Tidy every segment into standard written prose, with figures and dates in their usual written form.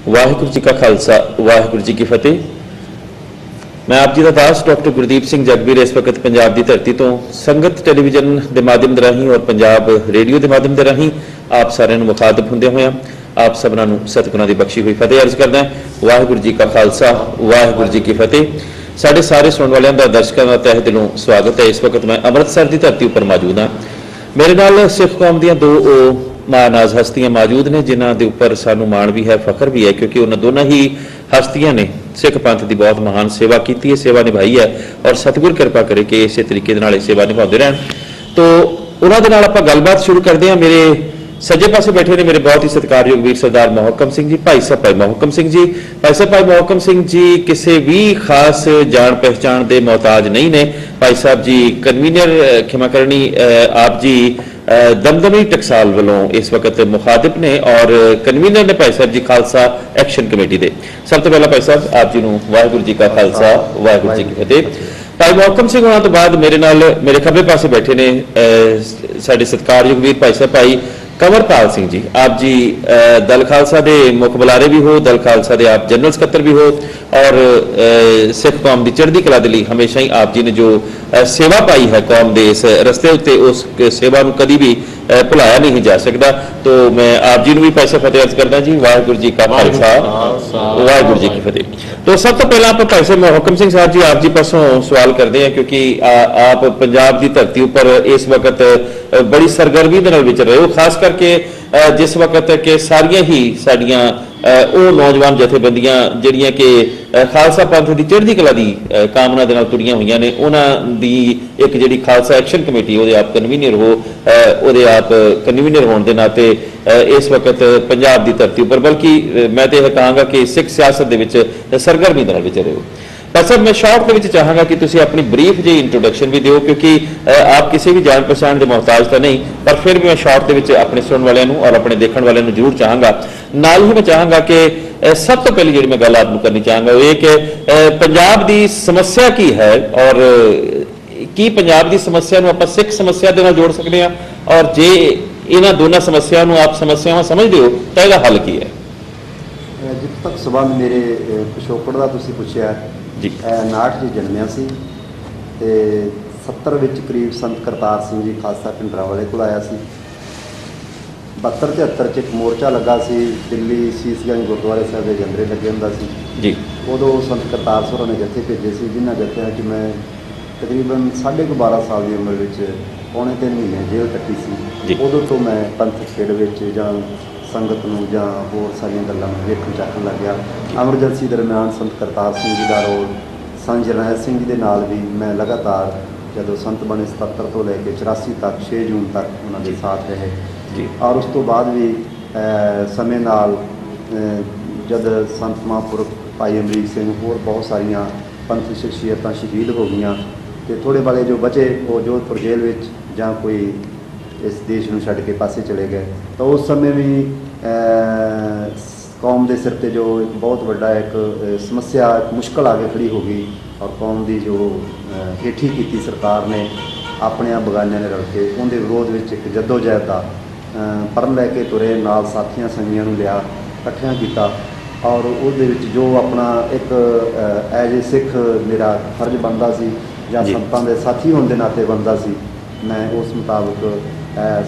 वाहिगुरू जी का खालसा वाहिगुरू जी की फतेह। मैं आप जी का दास डॉक्टर गुरदीप सिंह जगबीर इस वक्त पंजाब की धरती तो संगत टैलीविजन के माध्यम के राही और पंजाब रेडियो के माध्यम के राही आप सारिਆਂ ਨੂੰ मुखातब ਹੁੰਦੇ ਹੋਏ आप सबना सतगुणां की बख्शी हुई फतेह अर्ज करदा वाहिगुरू जी का खालसा वाहिगुरू जी की फतेह। साढ़े सारे सुनने वालों का दर्शकों का तहे दिलों स्वागत है। इस वक्त मैं अमृतसर की धरती पर मौजूद हाँ। मेरे नाल सिख कौम दी दो मानाज हस्तियां मौजूद ने जिन्हों के उपर सानू माण भी है फखर भी है क्योंकि उन्होंने दोनों ही हस्तियां ने सिख पंथ की बहुत महान सेवा की है, सेवा निभाई है और सतगुर कृपा करे कि इस तरीके सेवा निभाते रहन। तो उन्होंने आप गलबात शुरू करते हैं। मेरे सज्जे पासे बैठे ने मेरे बहुत ही सत्कारयोग वीर सरदार मोहकम सिंह जी, भाई साहब भाई मोहकम सिंह जी। भाई साहब भाई मोहकम सिंह जी किसी भी खास जान पहचान के मोहताज नहीं ने। भाई साहब जी कन्वीनर खिमा करनी आप जी दमदमी टकसाल वालों इस वक्त मुखातिब ने और कन्वीनर ने भाई साहब जी खालसा एक्शन कमेटी के। सब तो पहला भाई साहब आप जी वाहिगुरू जी का खालसा वाहिगुरू जी की फतेह। भाई मोहकम सिंह होने तो बाद मेरे नाल मेरे खब्बे पासे बैठे ने साडे सत्कारयोग वीर भाई साहब भाई कंवरपाल सिंह जी। आप जी दल खालसा के मुख बुलारे भी हो, दल खालसा के आप जनरल सकत्तर भी हो और सिख कौम की चढ़ती कला के लिए हमेशा ही आप जी ने जो सेवा पाई है कौम के इस रस्ते उत्ते उस सेवा को कभी भी भुलाया नहीं जा सकता। तो मैं आप जी भी पैसा फतेह अर्ज करदा जी वाहिगुरू जी का खालसा वाहिगुरू जी की फतेह। तो सब तो पहला आप पैसे मोहकम सिंह साहब जी आप जी पासों सवाल करते हैं क्योंकि आप पंजाब की धरती पर इस वक्त बड़ी सरगर्मी के नाल विचर रहे हो, खास करके जिस वक्त के सारिया ही साडियां नौजवान जथेबंदियां जिहड़ियां कि खालसा पंथ की चढ़ती कला की कामना के नाल तुरियां हुई ने उन्हां दी एक जिहड़ी खालसा एक्शन कमेटी उहदे आप कन्वीनर हो, उहदे आप कन्वीनर होने के नाते इस वक्त पंजाब की धरती पर बल्कि मैं तो यह कहांगा कि सिख सियासत के सरगर्मी के नाल विचरे हो। पर सर मैं शॉर्ट के चाहांगा कि तुसी अपनी ब्रीफ जी इंट्रोडक्शन भी दिओ क्योंकि आप किसी भी जान पहचान के मोहताज तो नहीं, पर फिर भी मैं शॉर्ट के अपने सुनने वालों और अपने देखने वालों जरूर चाहांगा। नाल ही मैं चाहांगा कि सब तो पहली जी मैं गल आपको करनी चाहांगा वो ये कि पंजाब की समस्या की है और की पंजाब की समस्या आप सिख समस्या के जोड़ सकते हैं और जे इन्होंने दोनों समस्या आप समस्यावां समझते हो तो यह हल की है। जित तक संबंध मेरे पिछोकड़ का तुसीं पुछया जी 59 जी जन्मिया सी ते 70 विच करीब संत करतार सिंह जी खालसा पिंडरांवाले कोल आया सी। 72-73 च एक मोर्चा लगा सी दिल्ली शीशगंज गुरुद्वारे साहब के जंदरे लगे हुंदा सी जी। उदों संत करतार सर ने जत्थे भेजे सी जिन्हां जत्थियां कि मैं तकरीबन 12.5 साल की उम्र में पौने 3 महीने जेल कट्टी सी। उदों तो मैं पंथ खेड़ विच जां संगत नूं जां होर सारियां गल्लां नूं वेखण चाखण लग गया। एमरजेंसी दरम्यान संत करतार सिंह जी का रोल संत जरनैल सिंह जी के नाल भी मैं लगातार जदों संत बने 77 तो लैके 84 तक 6 जून तक उन्होंने साथ रहे जी। और उस तो बाद भी समय नाल जद संत महापुरख भाई अमरीक सिंह होर बहुत सारिया पंथ शख्सियतां शहीद हो गई तो थोड़े वाले जो बचे वो जोधपुर जेल में जां कोई इस देश में छड्ड के पासे चले गए। तो उस समय भी कौम के सिर पर जो एक बहुत बड़ा एक समस्या एक मुश्किल आगे खड़ी हो गई और कौम की जो हेठी की सरकार ने अपने बगानिया ने रल के उनके विरोध में एक जद्दोजहद का प्रण लैके तुरे नाल साथियों संगियां लिया इकट्ठिया किया और उहदे विच जो अपना एक एज ए सिख मेरा फर्ज बनता सी जां संतां दे साथी होने के नाते बनता सी। मैं उस मुताबिक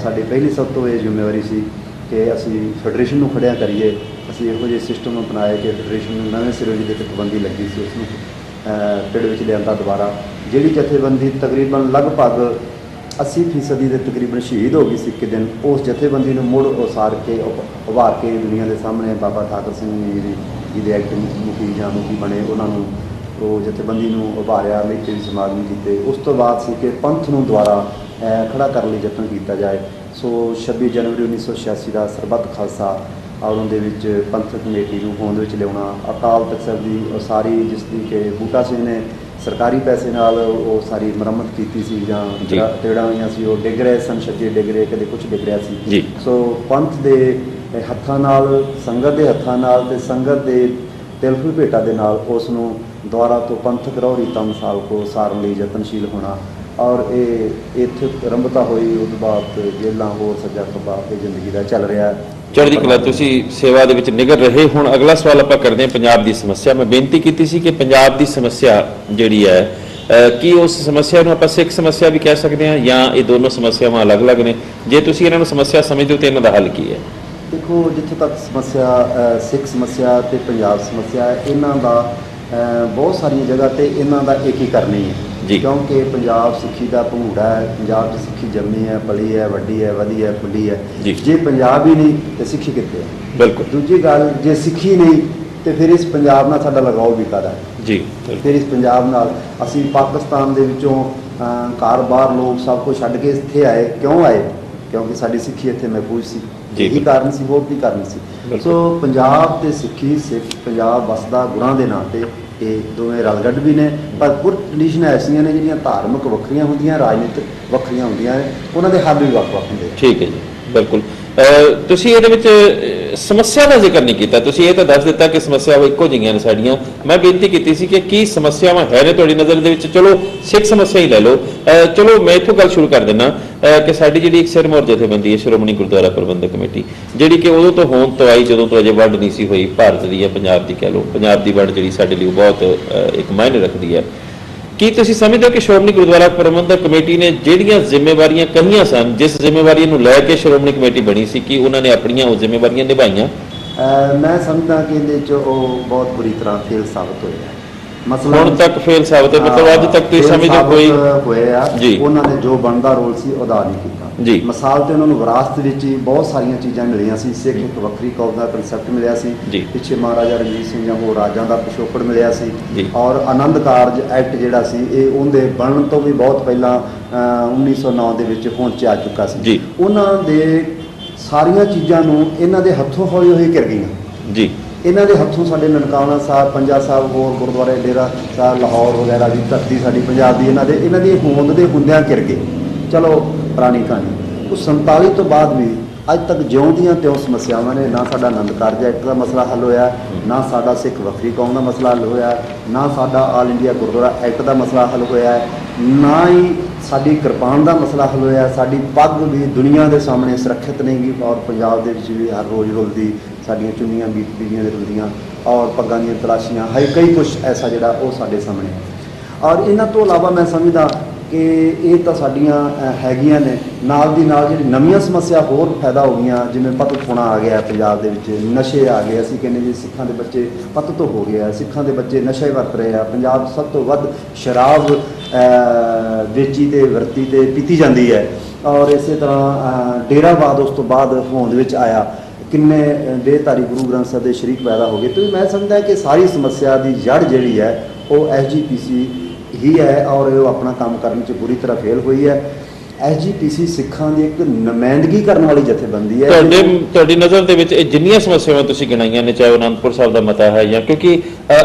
साडी पहली सब तो यह जिम्मेवारी सी कि असी फैडरेशन नूं खड़िया करिए। असी इहो जिहे सिस्टम अपनाए कि फैडरेशन नवें सिरों जी जथेबंदी लगी सी उसनूं पिंड विच लिआंदा दोबारा जिहड़ी जथेबंदी तकरीबन लगभग 80% के तकरीबन शहीद हो गई सी एक दिन। उस जथेबंदी नूं मुड़ उसार के उभार के दुनिया के सामने बाबा ठाकर सिंह जी दे एक्ट मुखी जां मुखी बने उन्होंने वो जथेबंदी नूं उभारिया मेचे भी समागम किए। उस तो बाद सी कि पंथ नूं दुआरा खड़ा करने लिए यतन किया जाए। सो 26 जनवरी 1986 का सरबत खालसा और उनके पंथ कमेटी को होंद में लिया अकाल तख्त साहब की उसारी जिसकी कि बूटा सिंह ने सरकारी पैसे नाल वो सारी मरम्मत की सी जां तेड़ा हुई सी वो डिग रहे सन छज्जे डिग रहे कदे कुछ डिग रहा सी। सो पंथ के हत्थां नाल संगत के हत्थां नाल ते संगत के तिलफुल भेटा के नाल उसनूं दुआरा तो पंथक रौहरी तमसाल को सारन लिए यतनशील होना ਔਰ ਇਹ ਇੱਥੇ ਆਰੰਭਤਾ ਹੋਈ, ਉਸ ਤੋਂ ਬਾਅਦ ਜੇਲਾਂ ਹੋਰ ਸੱਜਾ ਖੱਬਾ ਤੇ ਜ਼ਿੰਦਗੀ ਦਾ ਚੱਲ ਰਿਹਾ। ਚੜ੍ਹਦੀ ਕਲਾ, ਤੁਸੀਂ ਸੇਵਾ ਦੇ ਵਿੱਚ ਨਿਗਰ ਰਹੇ। ਹੁਣ ਅਗਲਾ ਸਵਾਲ ਆਪਾਂ ਕਰਦੇ ਹਾਂ ਪੰਜਾਬ ਦੀ ਸਮੱਸਿਆ। ਮੈਂ ਬੇਨਤੀ ਕੀਤੀ ਸੀ ਕਿ ਪੰਜਾਬ ਦੀ ਸਮੱਸਿਆ ਜਿਹੜੀ ਹੈ ਕੀ ਉਸ ਸਮੱਸਿਆ ਨੂੰ ਆਪਾਂ ਸਿੱਖ ਸਮੱਸਿਆ ਵੀ ਕਹਿ ਸਕਦੇ ਹਾਂ ਜਾਂ ਇਹ ਦੋਨੋਂ ਸਮੱਸਿਆਵਾਂ ਅਲੱਗ-ਅਲੱਗ ਨੇ? ਜੇ ਤੁਸੀਂ ਇਹਨਾਂ ਨੂੰ ਸਮੱਸਿਆ ਸਮਝਦੇ ਹੋ ਤਾਂ ਇਹਨਾਂ ਦਾ ਹੱਲ ਕੀ ਹੈ? ਦੇਖੋ, ਜਿੱਥੇ ਤੱਕ ਸਮੱਸਿਆ ਸਿੱਖ ਸਮੱਸਿਆ ਤੇ ਪੰਜਾਬ ਸਮੱਸਿਆ ਹੈ, ਇਹਨਾਂ ਦਾ ਬਹੁਤ ਸਾਰੀਆਂ ਜਗ੍ਹਾ ਤੇ ਇਹਨਾਂ ਦਾ ਏਕੀਕਰਨ ਹੀ ਹੈ। ਕਿਉਂਕਿ ਪੰਜਾਬ ਸਿੱਖੀ ਦਾ ਭੰਗੂੜਾ ਹੈ। ਪੰਜਾਬ 'ਚ ਸਿੱਖੀ ਜੰਮੀ ਹੈ, ਪਲੀ ਹੈ, ਵੱਡੀ ਹੈ, ਵਧੀ ਹੈ, ਫੁੱਲੀ ਹੈ। ਜੇ ਪੰਜਾਬ ਹੀ ਨਹੀਂ ਤੇ ਸਿੱਖੀ ਕਿੱਥੇ ਹੈ? ਬਿਲਕੁਲ। ਦੂਜੀ ਗੱਲ, ਜੇ ਸਿੱਖੀ ਨਹੀਂ ਤੇ ਫਿਰ ਇਸ ਪੰਜਾਬ ਨਾਲ ਸਾਡਾ ਲਗਾਓ ਵੀ ਕਾਹਦਾ ਹੈ ਜੀ? ਫਿਰ ਇਸ ਪੰਜਾਬ ਨਾਲ ਅਸੀਂ ਪਾਕਿਸਤਾਨ ਦੇ ਵਿੱਚੋਂ ਘਰ-ਬਾਰ ਲੋਕ ਸਭ ਕੁਝ ਛੱਡ ਕੇ ਇੱਥੇ ਆਏ। ਕਿਉਂ ਆਏ? ਕਿਉਂਕਿ ਸਾਡੀ ਸਿੱਖੀ ਇੱਥੇ ਮਹਿਫੂਜ਼ ਸੀ। ਇਹੀ ਕਾਰਨ ਸੀ, ਹੋਰ ਕੀ ਕਾਰਨ ਸੀ? ਸੋ ਪੰਜਾਬ ਤੇ ਸਿੱਖੀ, ਸਿੱਖ ਪੰਜਾਬ ਵਸਦਾ ਗੁਰਾਂ ਦੇ ਨਾਂ ਤੇ, ਇਹ ਦੋਵੇਂ ਰਲਗੱਡ ਵੀ ਨੇ। ਪਰ ਕੁਝ ਕੰਡੀਸ਼ਨਾਂ ਐਸੀਆਂ ਨੇ ਜਿਹੜੀਆਂ ਧਾਰਮਿਕ ਵੱਖਰੀਆਂ ਹੁੰਦੀਆਂ, ਰਾਜਨੀਤਿਕ ਵੱਖਰੀਆਂ ਹੁੰਦੀਆਂ ਨੇ, ਉਹਨਾਂ ਦੇ ਹੱਲ ਵੀ ਵੱਖ-ਵੱਖ ਹੁੰਦੇ। ਠੀਕ ਹੈ ਜੀ, ਬਿਲਕੁਲ। ਤੁਸੀਂ ਇਹਦੇ ਵਿੱਚ ਸਮੱਸਿਆ ਦਾ ਜ਼ਿਕਰ ਨਹੀਂ ਕੀਤਾ। ਤੁਸੀਂ ਇਹ ਤਾਂ ਦੱਸ ਦਿੱਤਾ ਕਿ ਸਮੱਸਿਆਵਾਂ ਇੱਕੋ ਜਿਹੀਆਂ ਨੇ ਸਾਡੀਆਂ। ਮੈਂ ਬੇਨਤੀ ਕੀਤੀ ਸੀ ਕਿ ਕੀ ਸਮੱਸਿਆਵਾਂ ਹੈ ਨੇ ਤੁਹਾਡੀ ਨਜ਼ਰ ਦੇ ਵਿੱਚ? ਚਲੋ ਸਿੱਖ ਸਮੱਸਿਆ ਹੀ ਲੈ ਲਓ। ਚਲੋ ਮੈਂ ਇੱਥੋਂ ਗੱਲ ਸ਼ੁਰੂ ਕਰ ਦਿੰਦਾ ਕਿ ਸਾਡੀ ਜਿਹੜੀ ਇੱਕ ਸਿਰਮੌਰ ਜਥੇਬੰਦੀ ਹੈ ਸ਼੍ਰੋਮਣੀ ਗੁਰਦੁਆਰਾ ਪ੍ਰਬੰਧਕ ਕਮੇਟੀ, ਜਿਹੜੀ ਕਿ ਉਦੋਂ ਤੋਂ ਹੋਂਦ ਤੋਂ ਆਈ ਜਦੋਂ ਤੋਂ ਅਜੇ ਵੰਡ ਨਹੀਂ ਸੀ ਹੋਈ ਭਾਰਤ ਦੀ ਜਾਂ ਪੰਜਾਬ ਦੀ ਕਹਿ ਲਓ। ਪੰਜਾਬ ਦੀ ਵੰਡ ਜਿਹੜੀ ਸਾਡੇ ਲਈ ਬਹੁਤ ਇੱਕ ਮਾਇਨੇ ਰੱਖਦੀ ਹੈ। ਕੀ ਤੁਸੀਂ ਸਮਝਦੇ ਹੋ ਕਿ ਸ਼੍ਰੋਮਣੀ ਗੁਰਦੁਆਰਾ ਪ੍ਰਬੰਧਕ ਕਮੇਟੀ ਨੇ ਜਿਹੜੀਆਂ ਜ਼ਿੰਮੇਵਾਰੀਆਂ ਕਹੀਆਂ ਸਨ, ਜਿਸ ਜ਼ਿੰਮੇਵਾਰੀ ਨੂੰ ਲੈ ਕੇ ਸ਼੍ਰੋਮਣੀ ਕਮੇਟੀ ਬਣੀ ਸੀ, ਕਿ ਉਹਨਾਂ ਨੇ ਆਪਣੀਆਂ ਉਹ ਜ਼ਿੰਮੇਵਾਰੀਆਂ ਨਿਭਾਈਆਂ? ਮੈਂ ਸਮਝਦਾ ਕਿ ਇਹਦੇ 'ਚ ਉਹ ਬਹੁਤ ਬੁਰੀ ਤਰ੍ਹਾਂ ਫੇਲ ਸਾਬਤ ਹੋਏ ਆ। ਮਸਲਾ ਹੁਣ ਤੱਕ ਫੇਲ ਸਾਬਤ ਹੈ, ਮਤਲਬ ਅੱਜ ਤੱਕ ਤੁਸੀਂ ਸਮਝਦੇ ਕੋਈ ਹੋਏ ਆ ਉਹਨਾਂ ਨੇ ਜੋ ਬਣਦਾ ਰੋਲ ਸੀ ਅਦਾ ਨਹੀਂ ਕੀਤਾ ਜੀ। ਮਿਸਾਲ ਤੇ ਉਹਨਾਂ ਨੂੰ ਵਿਰਾਸਤ ਵਿੱਚ ਹੀ ਬਹੁਤ ਸਾਰੀਆਂ ਚੀਜ਼ਾਂ ਮਿਲੀਆਂ ਸੀ। ਸਿੱਖ ਇੱਕ ਵੱਖਰੀ ਕੌਮ ਦਾ ਕਨਸੈਪਟ ਮਿਲਿਆ ਸੀ। ਪਿੱਛੇ ਮਹਾਰਾਜਾ ਰਣਜੀਤ ਸਿੰਘ ਜਾਂ ਹੋਰ ਰਾਜਾਂ ਦਾ ਪਿਛੋਕੜ ਮਿਲਿਆ ਸੀ। ਔਰ ਆਨੰਦ ਕਾਰਜ ਐਕਟ ਜਿਹੜਾ ਸੀ, ਇਹ ਉਹਦੇ ਬਣਨ ਤੋਂ ਵੀ ਬਹੁਤ ਪਹਿਲਾਂ 1909 ਦੇ ਵਿੱਚ ਪਹੁੰਚ ਆ ਚੁੱਕਾ ਸੀ। ਉਹਨਾਂ ਦੇ ਸਾਰੀਆਂ ਚੀਜ਼ਾਂ ਨੂੰ ਇਹਨਾਂ ਦੇ ਹੱਥੋਂ ਹੌਲੀ ਹੌਲੀ ਘਿਰ ਗਈਆਂ ਜੀ। ਇਹਨਾਂ ਦੇ ਹੱਥੋਂ ਸਾਡੇ ਨਨਕਾਣਾ ਸਾਹਿਬ, ਪੰਜਾ ਸਾਹਿਬ, ਹੋਰ ਗੁਰਦੁਆਰੇ, ਡੇਰਾ ਸਾਹਿਬ, ਲਾਹੌਰ ਵਗੈਰਾ ਦੀ ਧਰਤੀ ਸਾਡੀ ਪੰਜਾਬ ਦੀ ਇਹਨਾਂ ਦੀ ਹੋਂਦ ਦੇ ਹੁੰਦਿਆਂ ਘਿਰ ਗਏ। ਚਲੋ ਪੁਰਾਣੀ ਕਹਾਣੀ। ਉਹ 47 ਤੋਂ ਬਾਅਦ ਵੀ ਅੱਜ ਤੱਕ ਜਿਉਂ ਦੀਆਂ ਤਿਉਂ ਸਮੱਸਿਆਵਾਂ ਨੇ। ਨਾ ਸਾਡਾ ਆਨੰਦ ਕਾਰਜ ਐਕਟ ਦਾ ਮਸਲਾ ਹੱਲ ਹੋਇਆ, ਨਾ ਸਾਡਾ ਸਿੱਖ ਵੱਖਰੀ ਕੌਮ ਦਾ ਮਸਲਾ ਹੱਲ ਹੋਇਆ, ਨਾ ਸਾਡਾ ਆਲ ਇੰਡੀਆ ਗੁਰਦੁਆਰਾ ਐਕਟ ਦਾ ਮਸਲਾ ਹੱਲ ਹੋਇਆ, ਨਾ ਹੀ ਸਾਡੀ ਕਿਰਪਾਨ ਦਾ ਮਸਲਾ ਹੱਲ ਹੋਇਆ। ਸਾਡੀ ਪੱਗ ਵੀ ਦੁਨੀਆ ਦੇ ਸਾਹਮਣੇ ਸੁਰੱਖਿਅਤ ਨਹੀਂ ਗੀ। ਔਰ ਪੰਜਾਬ ਦੇ ਵਿੱਚ ਵੀ ਹਰ ਰੋਜ਼ ਰੁਲਦੀ ਸਾਡੀਆਂ ਚੁੰਨੀਆਂ ਬੀਬੀਆਂ ਦੇ ਰੁਲਦੀਆਂ ਔਰ ਪੱਗਾਂ ਦੀਆਂ ਤਲਾਸ਼ੀਆਂ ਹੈ। ਕਈ ਕੁਛ ਐਸਾ ਜਿਹੜਾ ਉਹ ਸਾਡੇ ਸਾਹਮਣੇ ਹੈ। ਔਰ ਇਹਨਾਂ ਤੋਂ ਇਲਾਵਾ ਮੈਂ ਸਮਝਦਾ ਕਿ ਇਹ ਤਾਂ ਸਾਡੀਆਂ ਹੈਗੀਆਂ ਨੇ। ਨਾਲ ਦੀ ਨਾਲ ਜਿਹੜੀ ਨਵੀਆਂ ਸਮੱਸਿਆ ਹੋਰ ਪੈਦਾ ਹੋ ਗਈਆਂ, ਜਿਵੇਂ ਪਤਖੋਣਾ ਆ ਗਿਆ ਪੰਜਾਬ ਦੇ ਵਿੱਚ, ਨਸ਼ੇ ਆ ਗਏ। ਅਸੀਂ ਕਹਿੰਦੇ ਜੀ ਸਿੱਖਾਂ ਦੇ ਬੱਚੇ ਪਤ ਤੋਂ ਹੋ ਗਏ ਆ, ਸਿੱਖਾਂ ਦੇ ਬੱਚੇ ਨਸ਼ੇ ਵਰਤ ਰਹੇ ਆ। ਪੰਜਾਬ ਸਭ ਤੋਂ ਵੱਧ ਸ਼ਰਾਬ ਵੇਚੀ ਤੇ ਵਰਤੀ ਤੇ ਪੀਤੀ ਜਾਂਦੀ ਹੈ। ਔਰ ਇਸੇ ਤਰ੍ਹਾਂ ਡੇਰਾਵਾਦ ਉਸ ਤੋਂ ਬਾਅਦ ਹੋਂਦ ਵਿੱਚ ਆਇਆ। ਕਿੰਨੇ ਦੇਹਧਾਰੀ ਗੁਰੂ ਗ੍ਰੰਥ ਸਾਹਿਬ ਦੇ ਸ਼ਰੀਕ ਪੈਦਾ ਹੋ ਗਏ। ਤੇ ਮੈਂ ਸਮਝਦਾ ਕਿ ਸਾਰੀ ਸਮੱਸਿਆ ਦੀ ਜੜ ਜਿਹੜੀ ਹੈ ਉਹ SGPC ਹੀ ਹੈ ਔਰ ਉਹ ਆਪਣਾ ਕੰਮ ਕਰਨ 'ਚ ਬੁਰੀ ਤਰ੍ਹਾਂ ਫੇਲ ਹੋਈ ਹੈ। SGPC ਸਿੱਖਾਂ ਦੀ ਇੱਕ ਨੁਮਾਇੰਦਗੀ ਕਰਨ ਵਾਲੀ ਜਥੇਬੰਦੀ ਹੈ। ਤੁਹਾਡੀ ਨਜ਼ਰ ਦੇ ਵਿੱਚ ਇਹ ਜਿੰਨੀਆਂ ਸਮੱਸਿਆਵਾਂ ਤੁਸੀਂ ਗਿਣਾਈਆਂ ਨੇ, ਚਾਹੇ ਅਨੰਦਪੁਰ ਸਾਹਿਬ ਦਾ ਮਤਾ ਹੈ ਜਾਂ, ਕਿਉਂਕਿ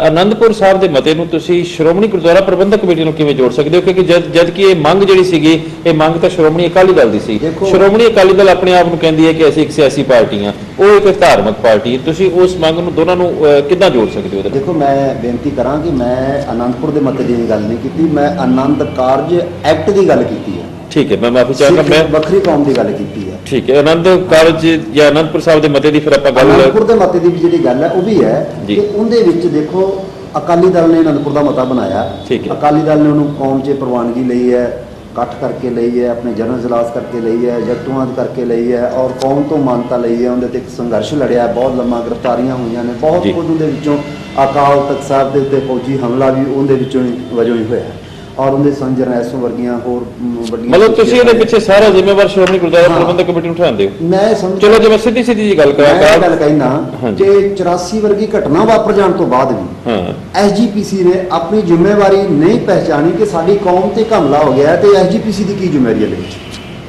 ਅਨੰਦਪੁਰ ਸਾਹਿਬ ਦੇ ਮਤੇ ਨੂੰ ਤੁਸੀਂ ਸ਼੍ਰੋਮਣੀ ਗੁਰਦੁਆਰਾ ਪ੍ਰਬੰਧਕ ਕਮੇਟੀ ਨੂੰ ਕਿਵੇਂ ਜੋੜ ਸਕਦੇ ਹੋ? ਕਿਉਂਕਿ ਜਦ ਕਿ ਇਹ ਮੰਗ ਜਿਹੜੀ ਸੀਗੀ, ਇਹ ਮੰਗ ਤਾਂ ਸ਼੍ਰੋਮਣੀ ਅਕਾਲੀ ਦਲ ਦੀ ਸੀ। ਸ਼੍ਰੋਮਣੀ ਅਕਾਲੀ ਦਲ ਆਪਣੇ ਆਪ ਨੂੰ ਕਹਿੰਦੀ ਹੈ ਕਿ ਅਸੀਂ ਇੱਕ ਸਿਆਸੀ ਪਾਰਟੀ ਹਾਂ, ਉਹ ਇੱਕ ਧਾਰਮਿਕ ਪਾਰਟੀ ਹੈ। ਤੁਸੀਂ ਉਸ ਮੰਗ ਨੂੰ ਦੋਨਾਂ ਨੂੰ ਕਿੱਦਾਂ ਜੋੜ ਸਕਦੇ ਹੋ? ਦੇਖੋ, ਮੈਂ ਬੇਨਤੀ ਕਰਾਂ ਕਿ ਮੈਂ ਅਨੰਦਪੁਰ ਦੇ ਮਤੇ ਦੀ ਗੱਲ ਨਹੀਂ ਕੀਤੀ, ਮੈਂ ਆਨੰਦ ਕਾਰਜ ਐਕਟ ਦੀ ਗੱਲ ਕੀਤੀ ਹੈ। ਠੀਕ ਹੈ, ਮੈਂ ਮਾਫੀ ਚਾਹੁੰਦਾ, ਮੈਂ ਵੱਖਰੀ ਕੌਮ ਦੀ ਗੱਲ ਕੀਤੀ ਹੈ। ਠੀਕ ਹੈ, ਆਨੰਦ ਕਾਰਜ ਜਾਂ ਅਨੰਦਪੁਰ ਸਾਹਿਬ ਦੇ ਮਤੇ ਦੀ ਫਿਰ ਆਪਾਂ ਗੱਲ, ਅਨੰਦਪੁਰ ਦੇ ਮਤੇ ਦੀ ਜਿਹੜੀ ਗੱਲ ਹੈ ਉਹ ਵੀ ਹੈ ਕਿ ਉਹਦੇ ਵਿੱਚ ਦੇਖੋ ਅਕਾਲੀ ਦਲ ਨੇ ਅਨੰਦਪੁਰ ਦਾ ਮਤਾ ਬਣਾਇਆ। ਅਕਾਲੀ ਦਲ ਨੇ ਉਹਨੂੰ ਕੌਮ 'ਚ ਪ੍ਰਵਾਨਗੀ ਲਈ ਹੈ, ਇਕੱਠ ਕਰਕੇ ਲਈ ਹੈ, ਆਪਣੇ ਜਨਰਲ ਇਜਲਾਸ ਕਰਕੇ ਲਈ ਹੈ, ਜਗਤੂਆਂ ਕਰਕੇ ਲਈ ਹੈ ਔਰ ਕੌਮ ਤੋਂ ਮਾਨਤਾ ਲਈ ਹੈ। ਉਹਦੇ ਤੇ ਇੱਕ ਸੰਘਰਸ਼ ਲੜਿਆ, ਬਹੁਤ ਲੰਮਾ, ਗ੍ਰਿਫਤਾਰੀਆਂ ਹੋਈਆਂ ਨੇ, ਬਹੁਤ ਕੁਝ। ਉਹਦੇ ਵਿੱਚੋਂ ਅਕਾਲ ਤਖਤ ਸਾਹਿਬ ਦੇ ਉੱਤੇ ਫੌਜੀ ਹਮਲਾ ਵੀ ਉਹਦੇ ਵਿੱਚੋਂ ਵਜੋਂ ਹੀ ਹੋਇਆ ਔਰ ਉਹਦੇ ਸੰਜਰ ਐਸੋ ਵਰਗੀਆਂ ਹੋਰ ਵੱਡੀਆਂ। ਮਤਲਬ ਤੁਸੀਂ ਇਹਦੇ ਪਿੱਛੇ ਸਾਰਾ ਜ਼ਿੰਮੇਵਾਰ ਸ਼੍ਰੋਮਣੀ ਗੁਰਦੁਆਰਾ ਪ੍ਰਬੰਧਕ ਕਮੇਟੀ ਨੂੰ ਠਹਿਰਾਉਂਦੇ ਹੋ? ਮੈਂ ਸਮਝ, ਚਲੋ ਜੇ ਮੈਂ ਸਿੱਧੀ ਜੀ ਗੱਲ ਕਰਾਂ, ਮੈਂ ਗੱਲ ਕਹਿੰਦਾ ਕਿ 84 ਵਰਗੀ ਘਟਨਾ ਵਾਪਰ ਜਾਣ ਤੋਂ ਬਾਅਦ ਵੀ SGPC ਨੇ ਆਪਣੀ ਜ਼ਿੰਮੇਵਾਰੀ ਨਹੀਂ ਪਹਿਚਾਣੀ ਕਿ ਸਾਡੀ ਕੌਮ ਤੇ ਹਮਲਾ ਹੋ ਗਿਆ ਤੇ SGPC ਦੀ ਕੀ ਜ਼ਿੰਮੇਵਾਰੀ ਹੈ ਇਹਦੇ ਵਿੱਚ?